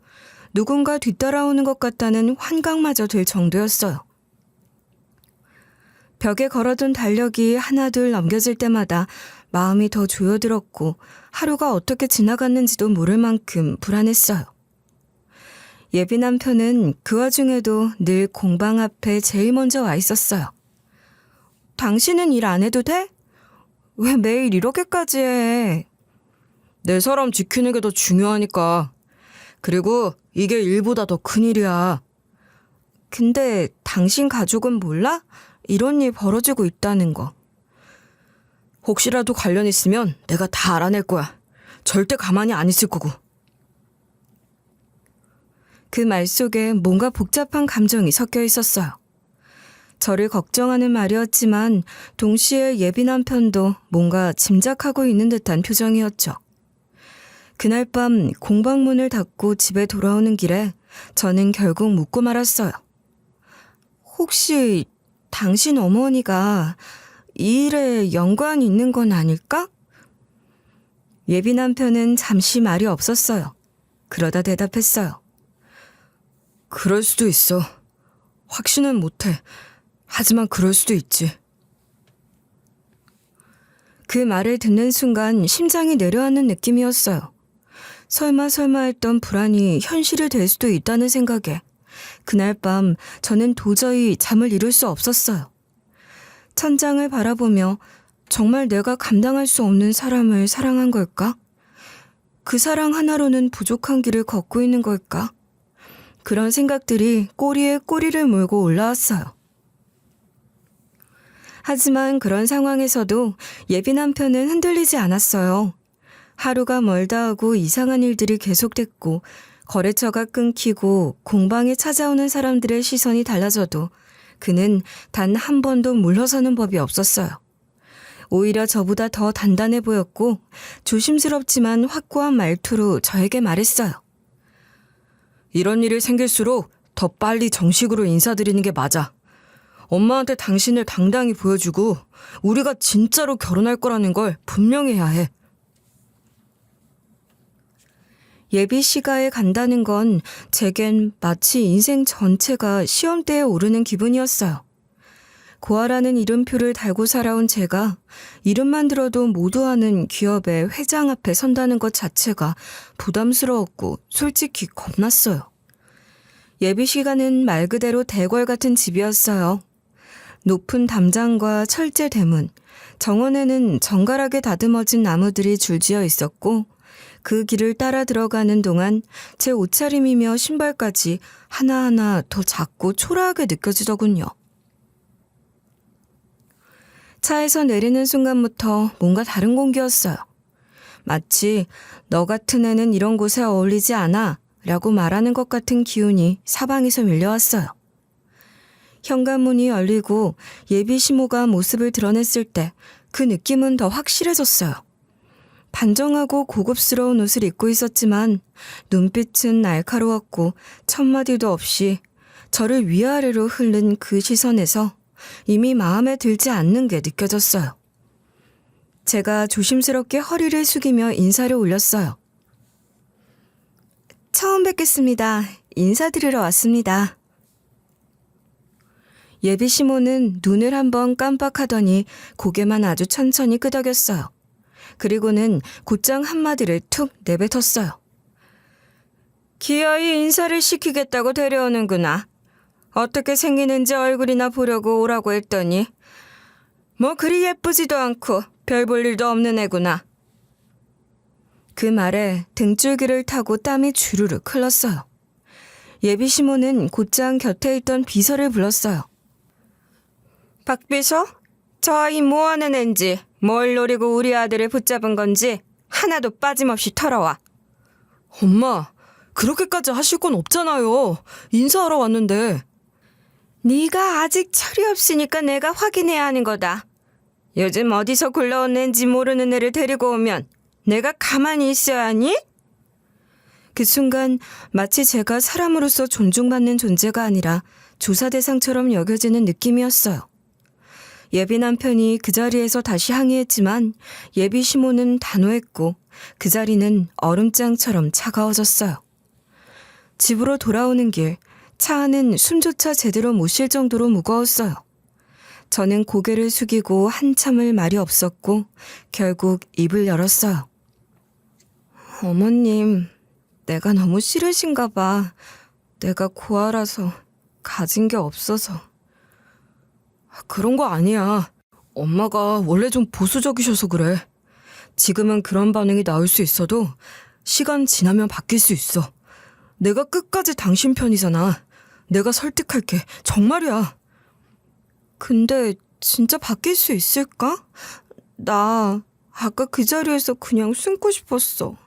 누군가 뒤따라오는 것 같다는 환각마저 들 정도였어요. 벽에 걸어둔 달력이 하나둘 넘겨질 때마다 마음이 더 조여들었고 하루가 어떻게 지나갔는지도 모를 만큼 불안했어요. 예비 남편은 그 와중에도 늘 공방 앞에 제일 먼저 와 있었어요. 당신은 일 안 해도 돼? 왜 매일 이렇게까지 해? 내 사람 지키는 게 더 중요하니까. 그리고 이게 일보다 더 큰일이야. 근데 당신 가족은 몰라? 이런 일 벌어지고 있다는 거. 혹시라도 관련 있으면 내가 다 알아낼 거야. 절대 가만히 안 있을 거고. 그 말 속에 뭔가 복잡한 감정이 섞여 있었어요. 저를 걱정하는 말이었지만 동시에 예비 남편도 뭔가 짐작하고 있는 듯한 표정이었죠. 그날 밤 공방문을 닫고 집에 돌아오는 길에 저는 결국 묻고 말았어요. 혹시 당신 어머니가 이 일에 연관이 있는 건 아닐까? 예비 남편은 잠시 말이 없었어요. 그러다 대답했어요. 그럴 수도 있어. 확신은 못해. 하지만 그럴 수도 있지. 그 말을 듣는 순간 심장이 내려앉는 느낌이었어요. 설마 했던 불안이 현실이 될 수도 있다는 생각에 그날 밤 저는 도저히 잠을 이룰 수 없었어요. 천장을 바라보며 정말 내가 감당할 수 없는 사람을 사랑한 걸까? 그 사랑 하나로는 부족한 길을 걷고 있는 걸까? 그런 생각들이 꼬리에 꼬리를 물고 올라왔어요. 하지만 그런 상황에서도 예비 남편은 흔들리지 않았어요. 하루가 멀다 하고 이상한 일들이 계속됐고 거래처가 끊기고 공방에 찾아오는 사람들의 시선이 달라져도 그는 단 한 번도 물러서는 법이 없었어요. 오히려 저보다 더 단단해 보였고 조심스럽지만 확고한 말투로 저에게 말했어요. 이런 일이 생길수록 더 빨리 정식으로 인사드리는 게 맞아. 엄마한테 당신을 당당히 보여주고 우리가 진짜로 결혼할 거라는 걸 분명히 해야 해. 예비 시가에 간다는 건 제겐 마치 인생 전체가 시험대에 오르는 기분이었어요. 고아라는 이름표를 달고 살아온 제가 이름만 들어도 모두 아는 기업의 회장 앞에 선다는 것 자체가 부담스러웠고 솔직히 겁났어요. 예비 시가는 말 그대로 대궐 같은 집이었어요. 높은 담장과 철제 대문, 정원에는 정갈하게 다듬어진 나무들이 줄지어 있었고 그 길을 따라 들어가는 동안 제 옷차림이며 신발까지 하나하나 더 작고 초라하게 느껴지더군요. 차에서 내리는 순간부터 뭔가 다른 공기였어요. 마치 너 같은 애는 이런 곳에 어울리지 않아 라고 말하는 것 같은 기운이 사방에서 밀려왔어요. 현관문이 열리고 예비 시모가 모습을 드러냈을 때 그 느낌은 더 확실해졌어요. 반정하고 고급스러운 옷을 입고 있었지만 눈빛은 날카로웠고 첫마디도 없이 저를 위아래로 흐른 그 시선에서 이미 마음에 들지 않는 게 느껴졌어요. 제가 조심스럽게 허리를 숙이며 인사를 올렸어요. 처음 뵙겠습니다. 인사드리러 왔습니다. 예비 시모는 눈을 한번 깜빡하더니 고개만 아주 천천히 끄덕였어요. 그리고는 곧장 한마디를 툭 내뱉었어요. 기어이 인사를 시키겠다고 데려오는구나. 어떻게 생기는지 얼굴이나 보려고 오라고 했더니 뭐 그리 예쁘지도 않고 별 볼 일도 없는 애구나. 그 말에 등줄기를 타고 땀이 주르륵 흘렀어요. 예비 시모는 곧장 곁에 있던 비서를 불렀어요. 박 비서? 저 아이 뭐하는 앤지 뭘 노리고 우리 아들을 붙잡은 건지 하나도 빠짐없이 털어와. 엄마, 그렇게까지 하실 건 없잖아요. 인사하러 왔는데. 네가 아직 철이 없으니까 내가 확인해야 하는 거다. 요즘 어디서 굴러온 앤지 모르는 애를 데리고 오면 내가 가만히 있어야 하니? 그 순간 마치 제가 사람으로서 존중받는 존재가 아니라 조사 대상처럼 여겨지는 느낌이었어요. 예비 남편이 그 자리에서 다시 항의했지만 예비 시모는 단호했고 그 자리는 얼음장처럼 차가워졌어요. 집으로 돌아오는 길, 차 안은 숨조차 제대로 못 쉴 정도로 무거웠어요. 저는 고개를 숙이고 한참을 말이 없었고 결국 입을 열었어요. 어머님, 내가 너무 싫으신가 봐. 내가 고아라서 가진 게 없어서. 그런 거 아니야. 엄마가 원래 좀 보수적이셔서 그래. 지금은 그런 반응이 나올 수 있어도 시간 지나면 바뀔 수 있어. 내가 끝까지 당신 편이잖아. 내가 설득할게. 정말이야. 근데 진짜 바뀔 수 있을까? 나 아까 그 자리에서 그냥 숨고 싶었어.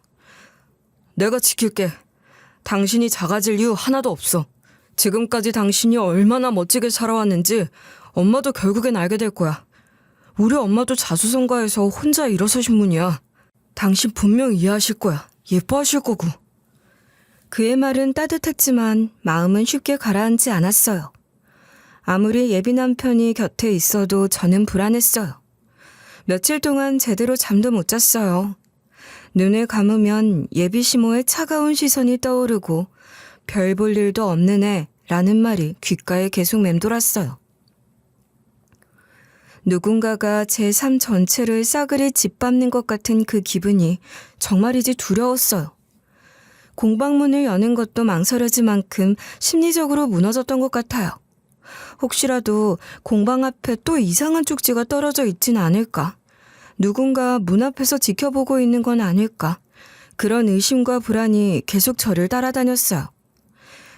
내가 지킬게. 당신이 작아질 이유 하나도 없어. 지금까지 당신이 얼마나 멋지게 살아왔는지 엄마도 결국엔 알게 될 거야. 우리 엄마도 자수성가해서 혼자 일어서신 분이야. 당신 분명 이해하실 거야. 예뻐하실 거고. 그의 말은 따뜻했지만 마음은 쉽게 가라앉지 않았어요. 아무리 예비 남편이 곁에 있어도 저는 불안했어요. 며칠 동안 제대로 잠도 못 잤어요. 눈을 감으면 예비 시모의 차가운 시선이 떠오르고 별 볼 일도 없는 애라는 말이 귓가에 계속 맴돌았어요. 누군가가 제 삶 전체를 싸그리 짓밟는 것 같은 그 기분이 정말이지 두려웠어요. 공방문을 여는 것도 망설여질 만큼 심리적으로 무너졌던 것 같아요. 혹시라도 공방 앞에 또 이상한 쪽지가 떨어져 있진 않을까? 누군가 문 앞에서 지켜보고 있는 건 아닐까? 그런 의심과 불안이 계속 저를 따라다녔어요.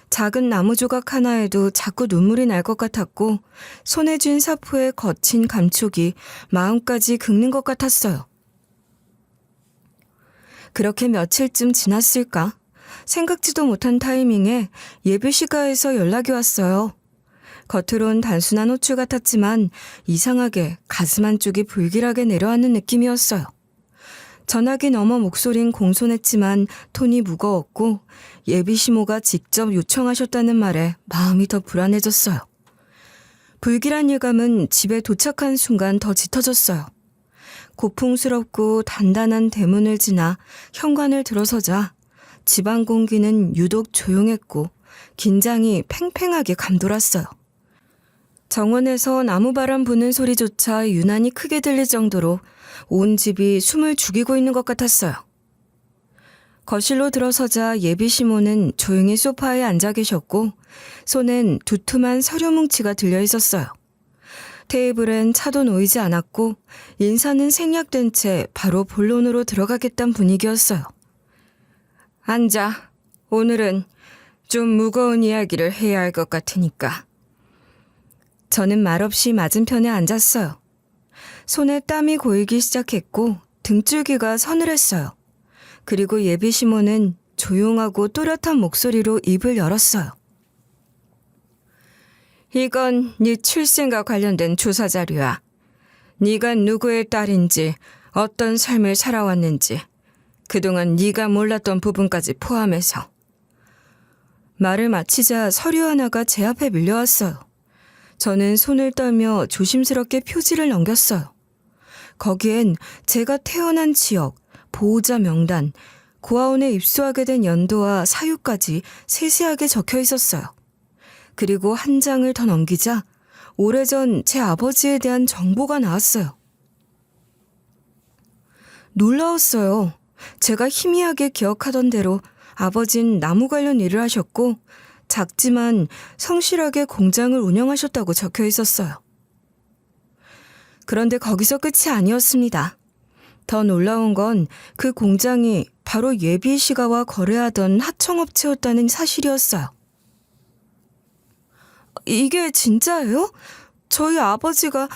작은 나무 조각 하나에도 자꾸 눈물이 날 것 같았고 손에 쥔 사포의 거친 감촉이 마음까지 긁는 것 같았어요. 그렇게 며칠쯤 지났을까? 생각지도 못한 타이밍에 예비시가에서 연락이 왔어요. 겉으론 단순한 호출 같았지만 이상하게 가슴 한쪽이 불길하게 내려앉는 느낌이었어요. 전화기 너머 목소린 공손했지만 톤이 무거웠고 예비시모가 직접 요청하셨다는 말에 마음이 더 불안해졌어요. 불길한 예감은 집에 도착한 순간 더 짙어졌어요. 고풍스럽고 단단한 대문을 지나 현관을 들어서자 집안 공기는 유독 조용했고 긴장이 팽팽하게 감돌았어요. 정원에서 나무바람 부는 소리조차 유난히 크게 들릴 정도로 온 집이 숨을 죽이고 있는 것 같았어요. 거실로 들어서자 예비시모는 조용히 소파에 앉아 계셨고 손엔 두툼한 서류 뭉치가 들려 있었어요. 테이블엔 차도 놓이지 않았고 인사는 생략된 채 바로 본론으로 들어가겠다는 분위기였어요. 앉아. 오늘은 좀 무거운 이야기를 해야 할 것 같으니까. 저는 말없이 맞은편에 앉았어요. 손에 땀이 고이기 시작했고 등줄기가 서늘했어요. 그리고 예비시모는 조용하고 또렷한 목소리로 입을 열었어요. 이건 네 출생과 관련된 조사 자료야. 네가 누구의 딸인지, 어떤 삶을 살아왔는지, 그동안 네가 몰랐던 부분까지 포함해서. 말을 마치자 서류 하나가 제 앞에 밀려왔어요. 저는 손을 떨며 조심스럽게 표지를 넘겼어요. 거기엔 제가 태어난 지역, 보호자 명단, 고아원에 입소하게 된 연도와 사유까지 세세하게 적혀 있었어요. 그리고 한 장을 더 넘기자 오래전 제 아버지에 대한 정보가 나왔어요. 놀라웠어요. 제가 희미하게 기억하던 대로 아버진 나무 관련 일을 하셨고 작지만 성실하게 공장을 운영하셨다고 적혀 있었어요. 그런데 거기서 끝이 아니었습니다. 더 놀라운 건 그 공장이 바로 예비시가와 거래하던 하청업체였다는 사실이었어요. 이게 진짜예요? 저희 아버지가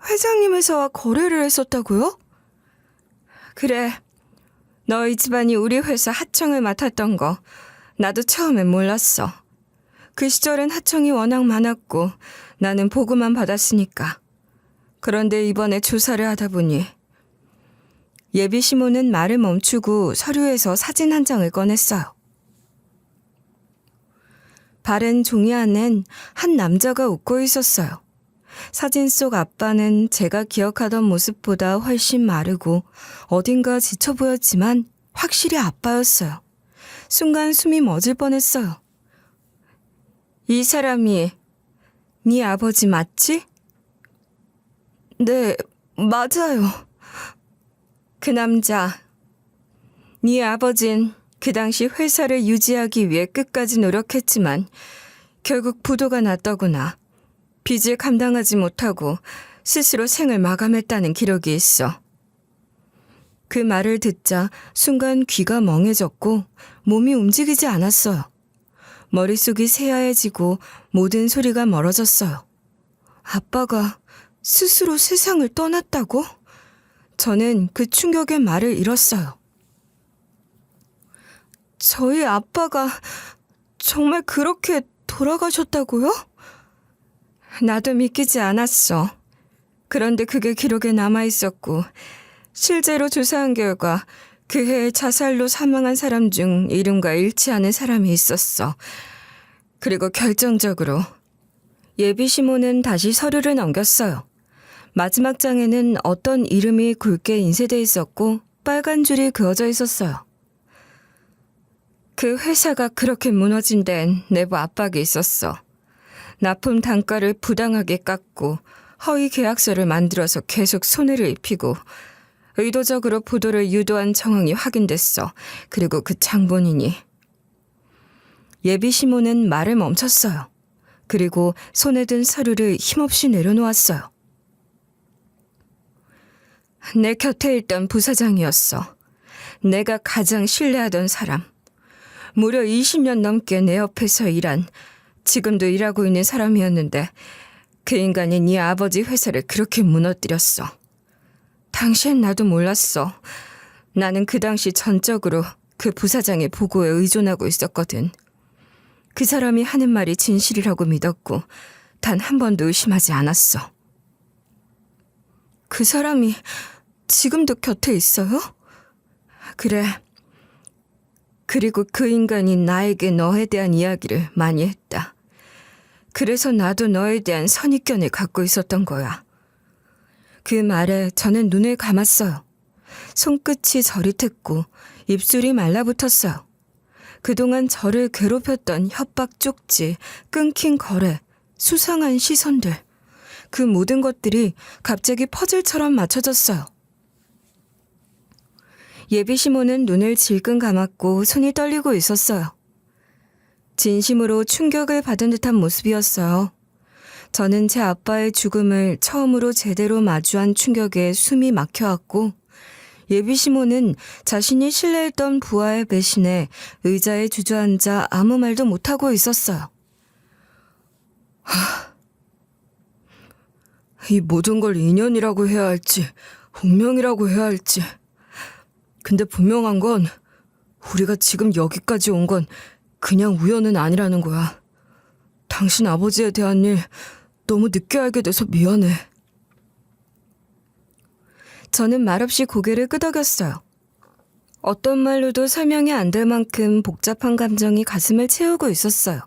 회장님 회사와 거래를 했었다고요? 그래. 너희 집안이 우리 회사 하청을 맡았던 거 나도 처음엔 몰랐어. 그 시절엔 하청이 워낙 많았고 나는 보고만 받았으니까. 그런데 이번에 조사를 하다 보니 예비시모는 말을 멈추고 서류에서 사진 한 장을 꺼냈어요. 바른 종이 안엔 한 남자가 웃고 있었어요. 사진 속 아빠는 제가 기억하던 모습보다 훨씬 마르고 어딘가 지쳐 보였지만 확실히 아빠였어요. 순간 숨이 멎을 뻔했어요. 이 사람이 네 아버지 맞지? 네, 맞아요. 그 남자, 네 아버진 그 당시 회사를 유지하기 위해 끝까지 노력했지만 결국 부도가 났더구나. 빚을 감당하지 못하고 스스로 생을 마감했다는 기록이 있어. 그 말을 듣자 순간 귀가 멍해졌고 몸이 움직이지 않았어요. 머릿속이 새하얘지고 모든 소리가 멀어졌어요. 아빠가 스스로 세상을 떠났다고? 저는 그 충격의 말을 잃었어요. 저희 아빠가 정말 그렇게 돌아가셨다고요? 나도 믿기지 않았어. 그런데 그게 기록에 남아있었고 실제로 조사한 결과 그 해에 자살로 사망한 사람 중 이름과 일치하는 사람이 있었어. 그리고 결정적으로 예비시모는 다시 서류를 넘겼어요. 마지막 장에는 어떤 이름이 굵게 인쇄돼 있었고 빨간 줄이 그어져 있었어요. 그 회사가 그렇게 무너진 데엔 내부 압박이 있었어. 납품 단가를 부당하게 깎고 허위 계약서를 만들어서 계속 손해를 입히고 의도적으로 부도를 유도한 정황이 확인됐어. 그리고 그 장본인이. 예비시모는 말을 멈췄어요. 그리고 손에 든 서류를 힘없이 내려놓았어요. 내 곁에 있던 부사장이었어. 내가 가장 신뢰하던 사람. 무려 20년 넘게 내 옆에서 일한, 지금도 일하고 있는 사람이었는데 그 인간이 네 아버지 회사를 그렇게 무너뜨렸어. 당시엔 나도 몰랐어. 나는 그 당시 전적으로 그 부사장의 보고에 의존하고 있었거든. 그 사람이 하는 말이 진실이라고 믿었고 단 한 번도 의심하지 않았어. 그 사람이 지금도 곁에 있어요? 그래. 그리고 그 인간이 나에게 너에 대한 이야기를 많이 했다. 그래서 나도 너에 대한 선입견을 갖고 있었던 거야. 그 말에 저는 눈을 감았어요. 손끝이 저릿했고 입술이 말라붙었어요. 그동안 저를 괴롭혔던 협박 쪽지, 끊긴 거래, 수상한 시선들, 그 모든 것들이 갑자기 퍼즐처럼 맞춰졌어요. 예비 시모는 눈을 질끈 감았고 손이 떨리고 있었어요. 진심으로 충격을 받은 듯한 모습이었어요. 저는 제 아빠의 죽음을 처음으로 제대로 마주한 충격에 숨이 막혀왔고 예비 시모는 자신이 신뢰했던 부하의 배신에 의자에 주저앉아 아무 말도 못하고 있었어요. 이 모든 걸 인연이라고 해야 할지 운명이라고 해야 할지. 근데 분명한 건 우리가 지금 여기까지 온 건 그냥 우연은 아니라는 거야. 당신 아버지에 대한 일 너무 늦게 알게 돼서 미안해. 저는 말없이 고개를 끄덕였어요. 어떤 말로도 설명이 안 될 만큼 복잡한 감정이 가슴을 채우고 있었어요.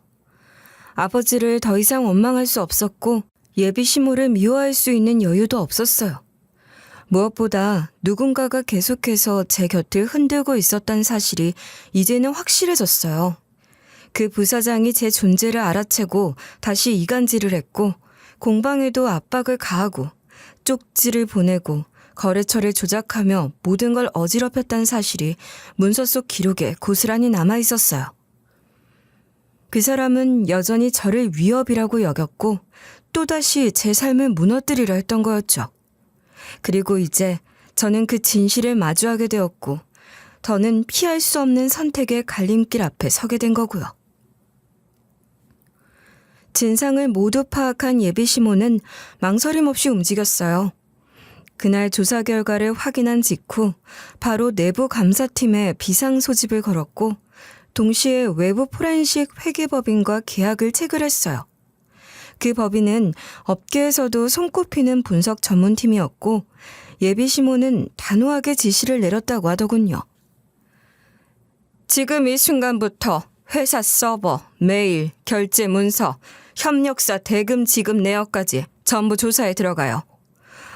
아버지를 더 이상 원망할 수 없었고 예비 시모를 미워할 수 있는 여유도 없었어요. 무엇보다 누군가가 계속해서 제 곁을 흔들고 있었다는 사실이 이제는 확실해졌어요. 그 부사장이 제 존재를 알아채고 다시 이간질을 했고 공방에도 압박을 가하고 쪽지를 보내고 거래처를 조작하며 모든 걸 어지럽혔다는 사실이 문서 속 기록에 고스란히 남아있었어요. 그 사람은 여전히 저를 위협이라고 여겼고 또다시 제 삶을 무너뜨리려 했던 거였죠. 그리고 이제 저는 그 진실을 마주하게 되었고 더는 피할 수 없는 선택의 갈림길 앞에 서게 된 거고요. 진상을 모두 파악한 예비 시모는 망설임 없이 움직였어요. 그날 조사 결과를 확인한 직후 바로 내부 감사팀에 비상 소집을 걸었고 동시에 외부 포렌식 회계법인과 계약을 체결했어요. 그 법인은 업계에서도 손꼽히는 분석 전문팀이었고 예비 시모는 단호하게 지시를 내렸다고 하더군요. 지금 이 순간부터 회사 서버, 메일, 결제 문서, 협력사 대금 지급 내역까지 전부 조사에 들어가요.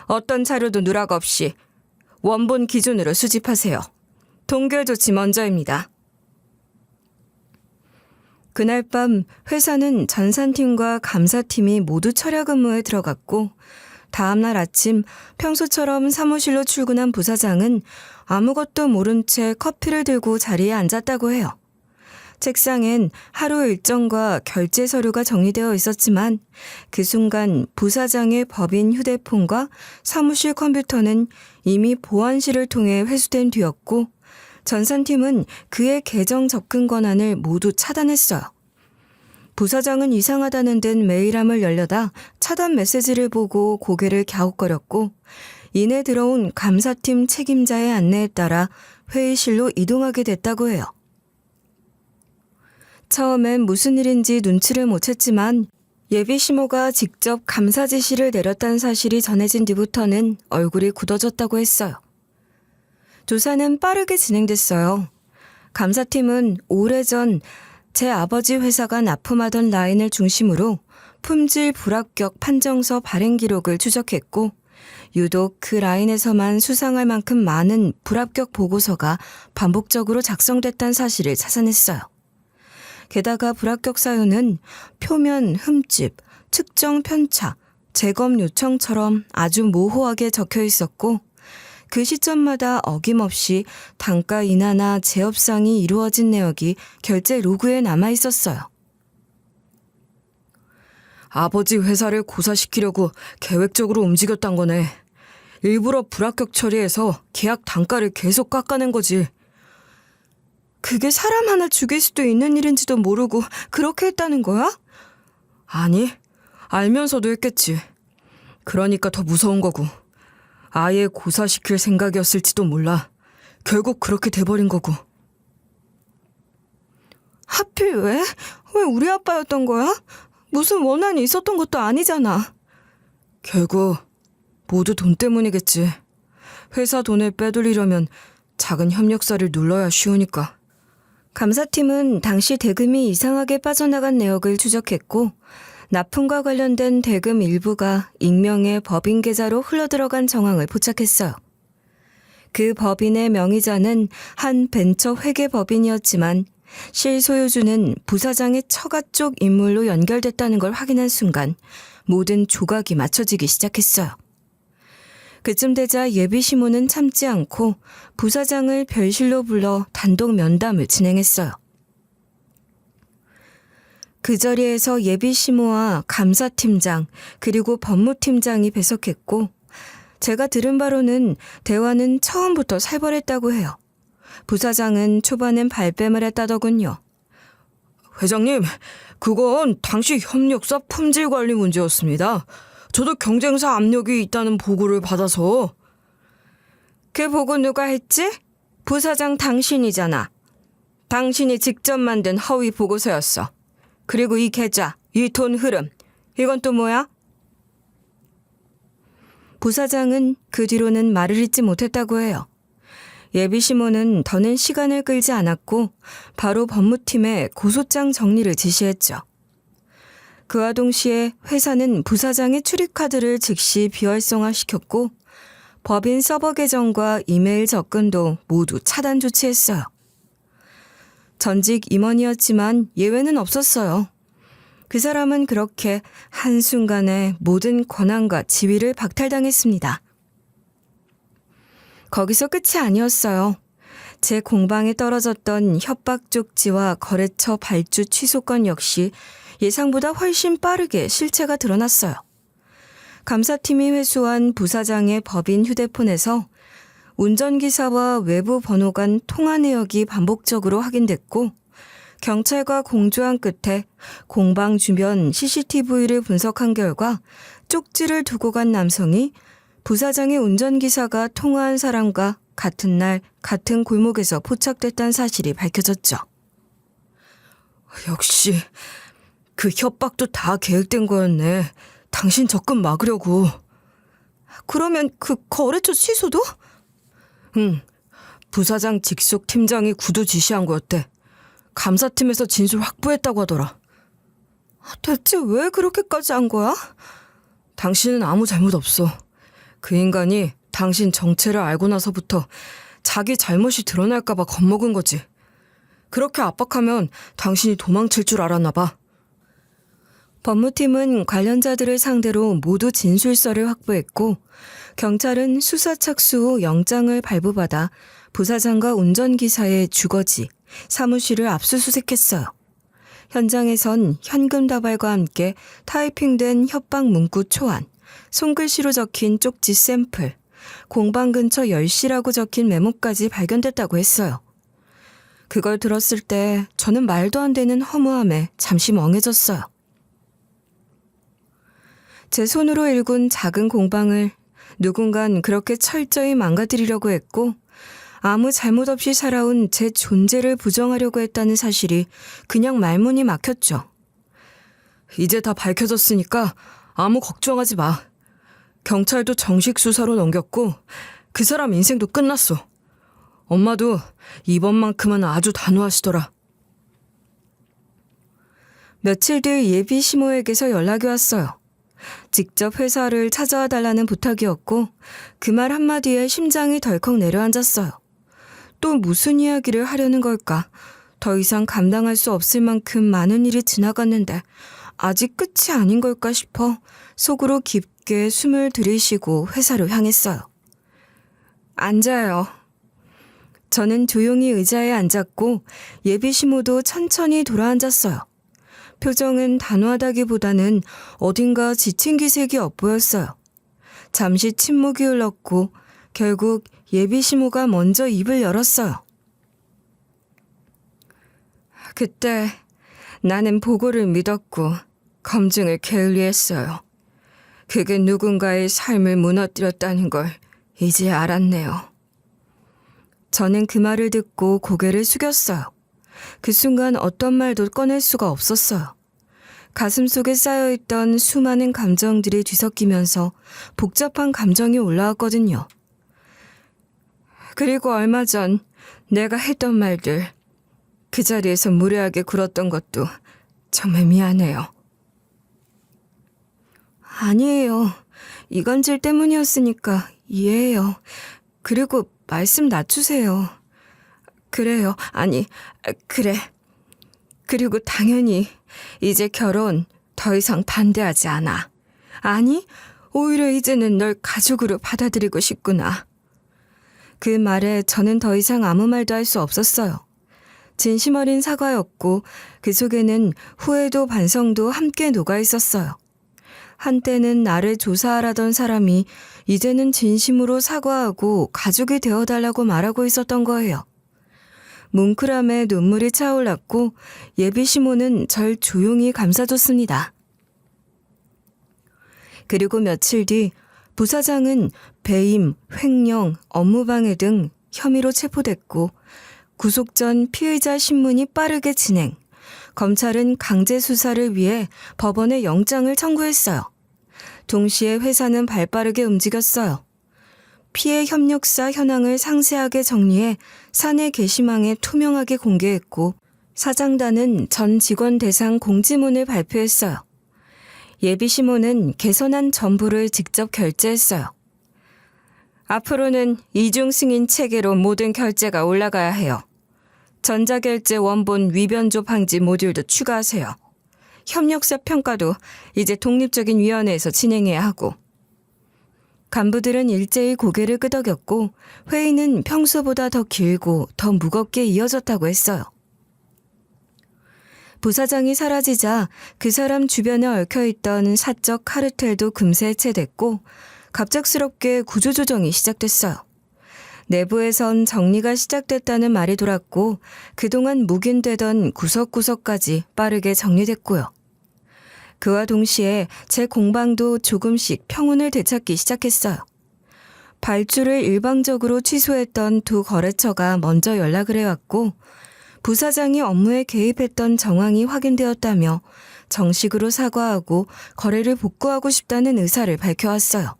어떤 자료도 누락 없이 원본 기준으로 수집하세요. 동결 조치 먼저입니다. 그날 밤 회사는 전산팀과 감사팀이 모두 철야 근무에 들어갔고 다음날 아침 평소처럼 사무실로 출근한 부사장은 아무것도 모른 채 커피를 들고 자리에 앉았다고 해요. 책상엔 하루 일정과 결제 서류가 정리되어 있었지만 그 순간 부사장의 법인 휴대폰과 사무실 컴퓨터는 이미 보안실을 통해 회수된 뒤였고 전산팀은 그의 계정 접근 권한을 모두 차단했어요. 부사장은 이상하다는 듯 메일함을 열려다 차단 메시지를 보고 고개를 갸웃거렸고 이내 들어온 감사팀 책임자의 안내에 따라 회의실로 이동하게 됐다고 해요. 처음엔 무슨 일인지 눈치를 못 챘지만 예비 시모가 직접 감사 지시를 내렸다는 사실이 전해진 뒤부터는 얼굴이 굳어졌다고 했어요. 조사는 빠르게 진행됐어요. 감사팀은 오래전 제 아버지 회사가 납품하던 라인을 중심으로 품질 불합격 판정서 발행 기록을 추적했고 유독 그 라인에서만 수상할 만큼 많은 불합격 보고서가 반복적으로 작성됐다는 사실을 찾아냈어요. 게다가 불합격 사유는 표면 흠집, 측정 편차, 재검 요청처럼 아주 모호하게 적혀 있었고 그 시점마다 어김없이 단가 인하나 재협상이 이루어진 내역이 결제 로그에 남아 있었어요. 아버지 회사를 고사시키려고 계획적으로 움직였단 거네. 일부러 불합격 처리해서 계약 단가를 계속 깎아낸 거지. 그게 사람 하나 죽일 수도 있는 일인지도 모르고 그렇게 했다는 거야? 아니, 알면서도 했겠지. 그러니까 더 무서운 거고. 아예 고사시킬 생각이었을지도 몰라. 결국 그렇게 돼버린 거고. 하필 왜? 왜 우리 아빠였던 거야? 무슨 원한이 있었던 것도 아니잖아. 결국 모두 돈 때문이겠지. 회사 돈을 빼돌리려면 작은 협력사를 눌러야 쉬우니까. 감사팀은 당시 대금이 이상하게 빠져나간 내역을 추적했고 납품과 관련된 대금 일부가 익명의 법인 계좌로 흘러들어간 정황을 포착했어요. 그 법인의 명의자는 한 벤처 회계 법인이었지만 실소유주는 부사장의 처가 쪽 인물로 연결됐다는 걸 확인한 순간 모든 조각이 맞춰지기 시작했어요. 그쯤 되자 예비시모는 참지 않고 부사장을 별실로 불러 단독 면담을 진행했어요. 그 자리에서 예비시모와 감사팀장 그리고 법무팀장이 배석했고 제가 들은 바로는 대화는 처음부터 살벌했다고 해요. 부사장은 초반엔 발뺌을 했다더군요. 회장님, 그건 당시 협력사 품질 관리 문제였습니다. 저도 경쟁사 압력이 있다는 보고를 받아서. 그 보고 누가 했지? 부사장 당신이잖아. 당신이 직접 만든 허위 보고서였어. 그리고 이 계좌, 이 돈 흐름, 이건 또 뭐야? 부사장은 그 뒤로는 말을 잇지 못했다고 해요. 예비시모는 더는 시간을 끌지 않았고 바로 법무팀에 고소장 정리를 지시했죠. 그와 동시에 회사는 부사장의 출입카드를 즉시 비활성화시켰고 법인 서버 계정과 이메일 접근도 모두 차단 조치했어요. 전직 임원이었지만 예외는 없었어요. 그 사람은 그렇게 한순간에 모든 권한과 지위를 박탈당했습니다. 거기서 끝이 아니었어요. 제 공방에 떨어졌던 협박 쪽지와 거래처 발주 취소건 역시 예상보다 훨씬 빠르게 실체가 드러났어요. 감사팀이 회수한 부사장의 법인 휴대폰에서 운전기사와 외부 번호 간 통화 내역이 반복적으로 확인됐고 경찰과 공조한 끝에 공방 주변 CCTV를 분석한 결과 쪽지를 두고 간 남성이 부사장의 운전기사가 통화한 사람과 같은 날 같은 골목에서 포착됐다는 사실이 밝혀졌죠. 역시 그 협박도 다 계획된 거였네. 당신 접근 막으려고. 그러면 그 거래처 취소도? 응. 부사장 직속 팀장이 구두 지시한 거였대. 감사팀에서 진술 확보했다고 하더라. 대체 왜 그렇게까지 한 거야? 당신은 아무 잘못 없어. 그 인간이 당신 정체를 알고 나서부터 자기 잘못이 드러날까 봐 겁먹은 거지. 그렇게 압박하면 당신이 도망칠 줄 알았나 봐. 법무팀은 관련자들을 상대로 모두 진술서를 확보했고 경찰은 수사 착수 후 영장을 발부받아 부사장과 운전기사의 주거지, 사무실을 압수수색했어요. 현장에선 현금 다발과 함께 타이핑된 협박 문구 초안, 손글씨로 적힌 쪽지 샘플, 공방 근처 10시라고 적힌 메모까지 발견됐다고 했어요. 그걸 들었을 때 저는 말도 안 되는 허무함에 잠시 멍해졌어요. 제 손으로 일군 작은 공방을 누군간 그렇게 철저히 망가뜨리려고 했고 아무 잘못 없이 살아온 제 존재를 부정하려고 했다는 사실이 그냥 말문이 막혔죠. 이제 다 밝혀졌으니까 아무 걱정하지 마. 경찰도 정식 수사로 넘겼고 그 사람 인생도 끝났어. 엄마도 이번만큼은 아주 단호하시더라. 며칠 뒤 예비 시모에게서 연락이 왔어요. 직접 회사를 찾아와 달라는 부탁이었고 그 말 한마디에 심장이 덜컥 내려앉았어요. 또 무슨 이야기를 하려는 걸까? 더 이상 감당할 수 없을 만큼 많은 일이 지나갔는데 아직 끝이 아닌 걸까 싶어 속으로 깊게 숨을 들이쉬고 회사로 향했어요. 앉아요. 저는 조용히 의자에 앉았고 예비 시모도 천천히 돌아앉았어요. 표정은 단호하다기보다는 어딘가 지친 기색이 엿보였어요. 잠시 침묵이 흘렀고 결국 예비 시모가 먼저 입을 열었어요. 그때 나는 보고를 믿었고 검증을 게을리했어요. 그게 누군가의 삶을 무너뜨렸다는 걸 이제 알았네요. 저는 그 말을 듣고 고개를 숙였어요. 그 순간 어떤 말도 꺼낼 수가 없었어요. 가슴속에 쌓여있던 수많은 감정들이 뒤섞이면서 복잡한 감정이 올라왔거든요. 그리고 얼마 전 내가 했던 말들, 그 자리에서 무례하게 굴었던 것도 정말 미안해요. 아니에요. 이간질 때문이었으니까 이해해요. 그리고 말씀 낮추세요. 그래요. 아니, 그래. 그리고 당연히 이제 결혼 더 이상 반대하지 않아. 아니, 오히려 이제는 널 가족으로 받아들이고 싶구나. 그 말에 저는 더 이상 아무 말도 할 수 없었어요. 진심 어린 사과였고 그 속에는 후회도 반성도 함께 녹아 있었어요. 한때는 나를 조사하라던 사람이 이제는 진심으로 사과하고 가족이 되어달라고 말하고 있었던 거예요. 뭉클함에 눈물이 차올랐고 예비 시모는 절 조용히 감싸줬습니다. 그리고 며칠 뒤 부사장은 배임, 횡령, 업무방해 등 혐의로 체포됐고 구속 전 피의자 신문이 빠르게 진행, 검찰은 강제 수사를 위해 법원에 영장을 청구했어요. 동시에 회사는 발빠르게 움직였어요. 피해 협력사 현황을 상세하게 정리해 사내 게시망에 투명하게 공개했고 사장단은 전 직원 대상 공지문을 발표했어요. 예비시모는 개선한 전부를 직접 결제했어요. 앞으로는 이중 승인 체계로 모든 결제가 올라가야 해요. 전자결제 원본 위변조 방지 모듈도 추가하세요. 협력사 평가도 이제 독립적인 위원회에서 진행해야 하고. 간부들은 일제히 고개를 끄덕였고 회의는 평소보다 더 길고 더 무겁게 이어졌다고 했어요. 부사장이 사라지자 그 사람 주변에 얽혀있던 사적 카르텔도 금세 해체됐고 갑작스럽게 구조조정이 시작됐어요. 내부에선 정리가 시작됐다는 말이 돌았고 그동안 묵인되던 구석구석까지 빠르게 정리됐고요. 그와 동시에 제 공방도 조금씩 평온을 되찾기 시작했어요. 발주를 일방적으로 취소했던 두 거래처가 먼저 연락을 해왔고 부사장이 업무에 개입했던 정황이 확인되었다며 정식으로 사과하고 거래를 복구하고 싶다는 의사를 밝혀왔어요.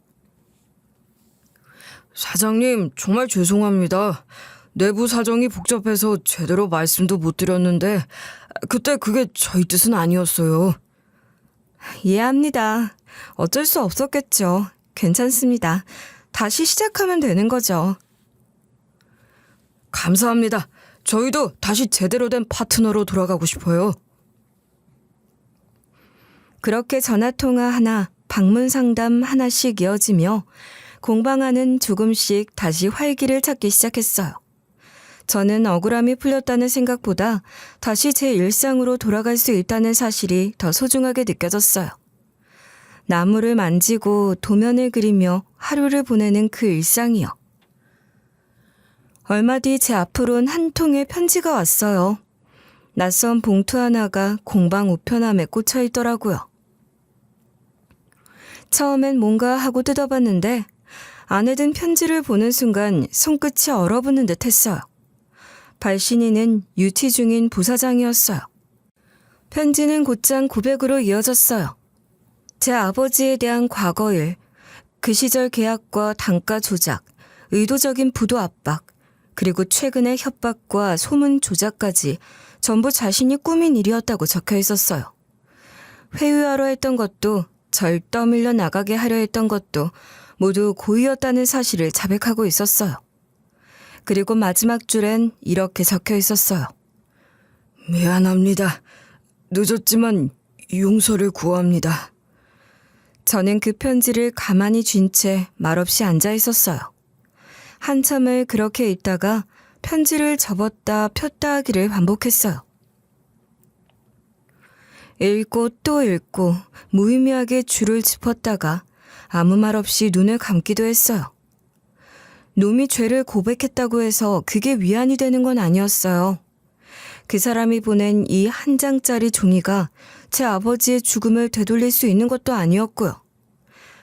사장님, 정말 죄송합니다. 내부 사정이 복잡해서 제대로 말씀도 못 드렸는데 그때 그게 저희 뜻은 아니었어요. 이해합니다. 어쩔 수 없었겠죠. 괜찮습니다. 다시 시작하면 되는 거죠. 감사합니다. 저희도 다시 제대로 된 파트너로 돌아가고 싶어요. 그렇게 전화통화 하나, 방문 상담 하나씩 이어지며 공방 안은 조금씩 다시 활기를 찾기 시작했어요. 저는 억울함이 풀렸다는 생각보다 다시 제 일상으로 돌아갈 수 있다는 사실이 더 소중하게 느껴졌어요. 나무를 만지고 도면을 그리며 하루를 보내는 그 일상이요. 얼마 뒤 제 앞으론 한 통의 편지가 왔어요. 낯선 봉투 하나가 공방 우편함에 꽂혀 있더라고요. 처음엔 뭔가 하고 뜯어봤는데 안에 든 편지를 보는 순간 손끝이 얼어붙는 듯 했어요. 발신인은 유티 중인 부사장이었어요. 편지는 곧장 고백으로 이어졌어요. 제 아버지에 대한 과거일, 그 시절 계약과 단가 조작, 의도적인 부도 압박, 그리고 최근의 협박과 소문 조작까지 전부 자신이 꾸민 일이었다고 적혀 있었어요. 회유하려 했던 것도 절 떠밀려 나가게 하려 했던 것도 모두 고의였다는 사실을 자백하고 있었어요. 그리고 마지막 줄엔 이렇게 적혀 있었어요. 미안합니다. 늦었지만 용서를 구합니다. 저는 그 편지를 가만히 쥔 채 말없이 앉아 있었어요. 한참을 그렇게 있다가 편지를 접었다 폈다 하기를 반복했어요. 읽고 또 읽고 무의미하게 줄을 짚었다가 아무 말 없이 눈을 감기도 했어요. 놈이 죄를 고백했다고 해서 그게 위안이 되는 건 아니었어요. 그 사람이 보낸 이 한 장짜리 종이가 제 아버지의 죽음을 되돌릴 수 있는 것도 아니었고요.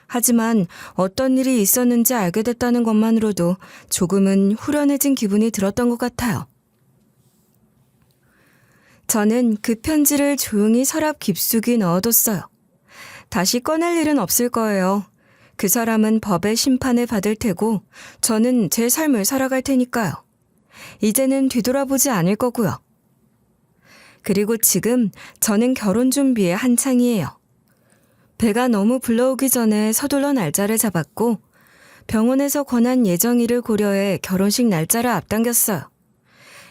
하지만 어떤 일이 있었는지 알게 됐다는 것만으로도 조금은 후련해진 기분이 들었던 것 같아요. 저는 그 편지를 조용히 서랍 깊숙이 넣어뒀어요. 다시 꺼낼 일은 없을 거예요. 그 사람은 법의 심판을 받을 테고 저는 제 삶을 살아갈 테니까요. 이제는 뒤돌아보지 않을 거고요. 그리고 지금 저는 결혼 준비에 한창이에요. 배가 너무 불러오기 전에 서둘러 날짜를 잡았고 병원에서 권한 예정일을 고려해 결혼식 날짜를 앞당겼어요.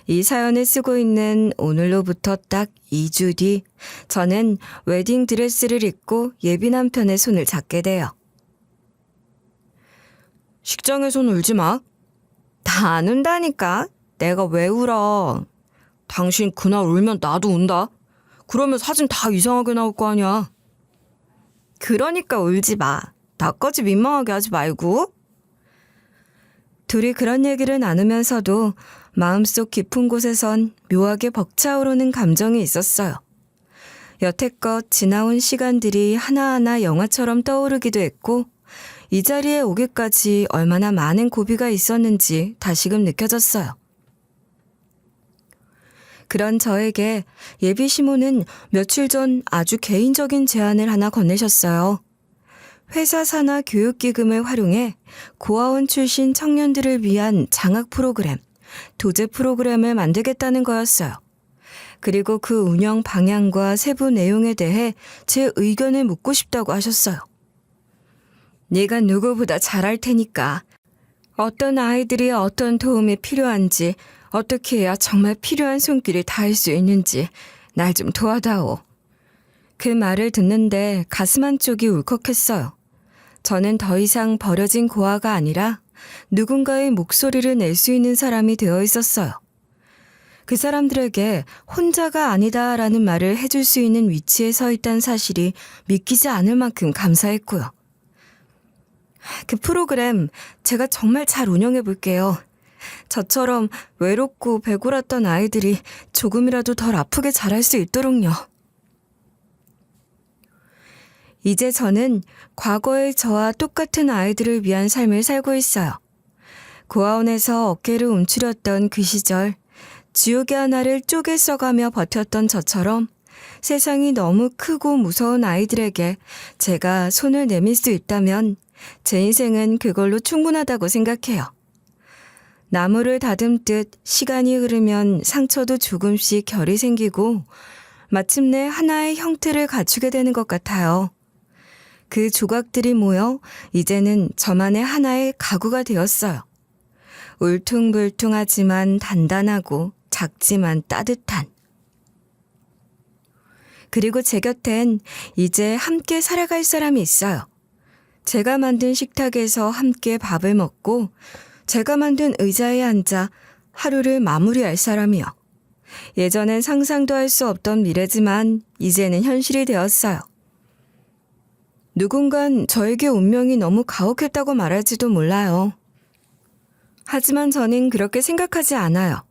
이 사연을 쓰고 있는 오늘로부터 딱 2주 뒤 저는 웨딩 드레스를 입고 예비 남편의 손을 잡게 돼요. 식장에선 울지 마. 다 안 운다니까. 내가 왜 울어. 당신 그날 울면 나도 운다. 그러면 사진 다 이상하게 나올 거 아니야. 그러니까 울지 마. 나까지 민망하게 하지 말고. 둘이 그런 얘기를 나누면서도 마음속 깊은 곳에선 묘하게 벅차오르는 감정이 있었어요. 여태껏 지나온 시간들이 하나하나 영화처럼 떠오르기도 했고 이 자리에 오기까지 얼마나 많은 고비가 있었는지 다시금 느껴졌어요. 그런 저에게 예비 시모는 며칠 전 아주 개인적인 제안을 하나 건네셨어요. 회사 산하 교육기금을 활용해 고아원 출신 청년들을 위한 장학 프로그램, 도제 프로그램을 만들겠다는 거였어요. 그리고 그 운영 방향과 세부 내용에 대해 제 의견을 묻고 싶다고 하셨어요. 네가 누구보다 잘 알 테니까 어떤 아이들이 어떤 도움이 필요한지 어떻게 해야 정말 필요한 손길을 닿을 수 있는지 날 좀 도와다오. 그 말을 듣는데 가슴 한쪽이 울컥했어요. 저는 더 이상 버려진 고아가 아니라 누군가의 목소리를 낼 수 있는 사람이 되어 있었어요. 그 사람들에게 혼자가 아니다라는 말을 해줄 수 있는 위치에 서 있다는 사실이 믿기지 않을 만큼 감사했고요. 그 프로그램 제가 정말 잘 운영해 볼게요. 저처럼 외롭고 배골았던 아이들이 조금이라도 덜 아프게 자랄 수 있도록요. 이제 저는 과거의 저와 똑같은 아이들을 위한 삶을 살고 있어요. 고아원에서 어깨를 움츠렸던 그 시절, 지옥의 하나를 쪼개 써가며 버텼던 저처럼 세상이 너무 크고 무서운 아이들에게 제가 손을 내밀 수 있다면 제 인생은 그걸로 충분하다고 생각해요. 나무를 다듬듯 시간이 흐르면 상처도 조금씩 결이 생기고 마침내 하나의 형태를 갖추게 되는 것 같아요. 그 조각들이 모여 이제는 저만의 하나의 가구가 되었어요. 울퉁불퉁하지만 단단하고 작지만 따뜻한. 그리고 제 곁엔 이제 함께 살아갈 사람이 있어요. 제가 만든 식탁에서 함께 밥을 먹고 제가 만든 의자에 앉아 하루를 마무리할 사람이요. 예전엔 상상도 할 수 없던 미래지만 이제는 현실이 되었어요. 누군간 저에게 운명이 너무 가혹했다고 말할지도 몰라요. 하지만 저는 그렇게 생각하지 않아요.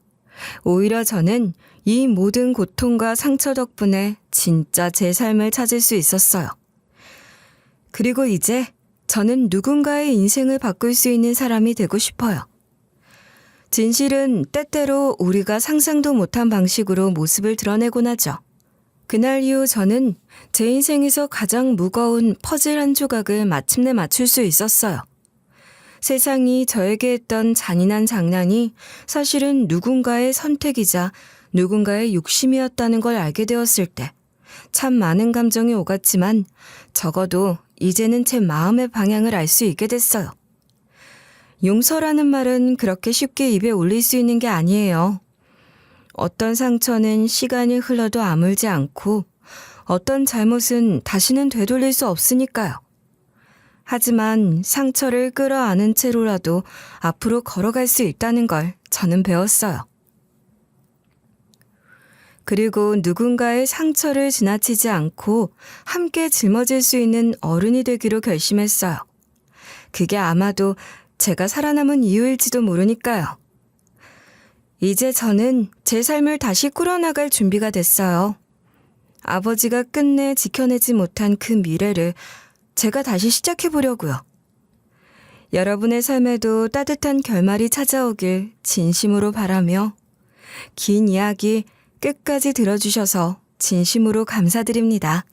오히려 저는 이 모든 고통과 상처 덕분에 진짜 제 삶을 찾을 수 있었어요. 그리고 이제 저는 누군가의 인생을 바꿀 수 있는 사람이 되고 싶어요. 진실은 때때로 우리가 상상도 못한 방식으로 모습을 드러내곤 하죠. 그날 이후 저는 제 인생에서 가장 무거운 퍼즐 한 조각을 마침내 맞출 수 있었어요. 세상이 저에게 했던 잔인한 장난이 사실은 누군가의 선택이자 누군가의 욕심이었다는 걸 알게 되었을 때 참 많은 감정이 오갔지만 적어도 이제는 제 마음의 방향을 알 수 있게 됐어요. 용서라는 말은 그렇게 쉽게 입에 올릴 수 있는 게 아니에요. 어떤 상처는 시간이 흘러도 아물지 않고 어떤 잘못은 다시는 되돌릴 수 없으니까요. 하지만 상처를 끌어안은 채로라도 앞으로 걸어갈 수 있다는 걸 저는 배웠어요. 그리고 누군가의 상처를 지나치지 않고 함께 짊어질 수 있는 어른이 되기로 결심했어요. 그게 아마도 제가 살아남은 이유일지도 모르니까요. 이제 저는 제 삶을 다시 꾸려나갈 준비가 됐어요. 아버지가 끝내 지켜내지 못한 그 미래를 제가 다시 시작해보려고요. 여러분의 삶에도 따뜻한 결말이 찾아오길 진심으로 바라며 긴 이야기 끝까지 들어주셔서 진심으로 감사드립니다.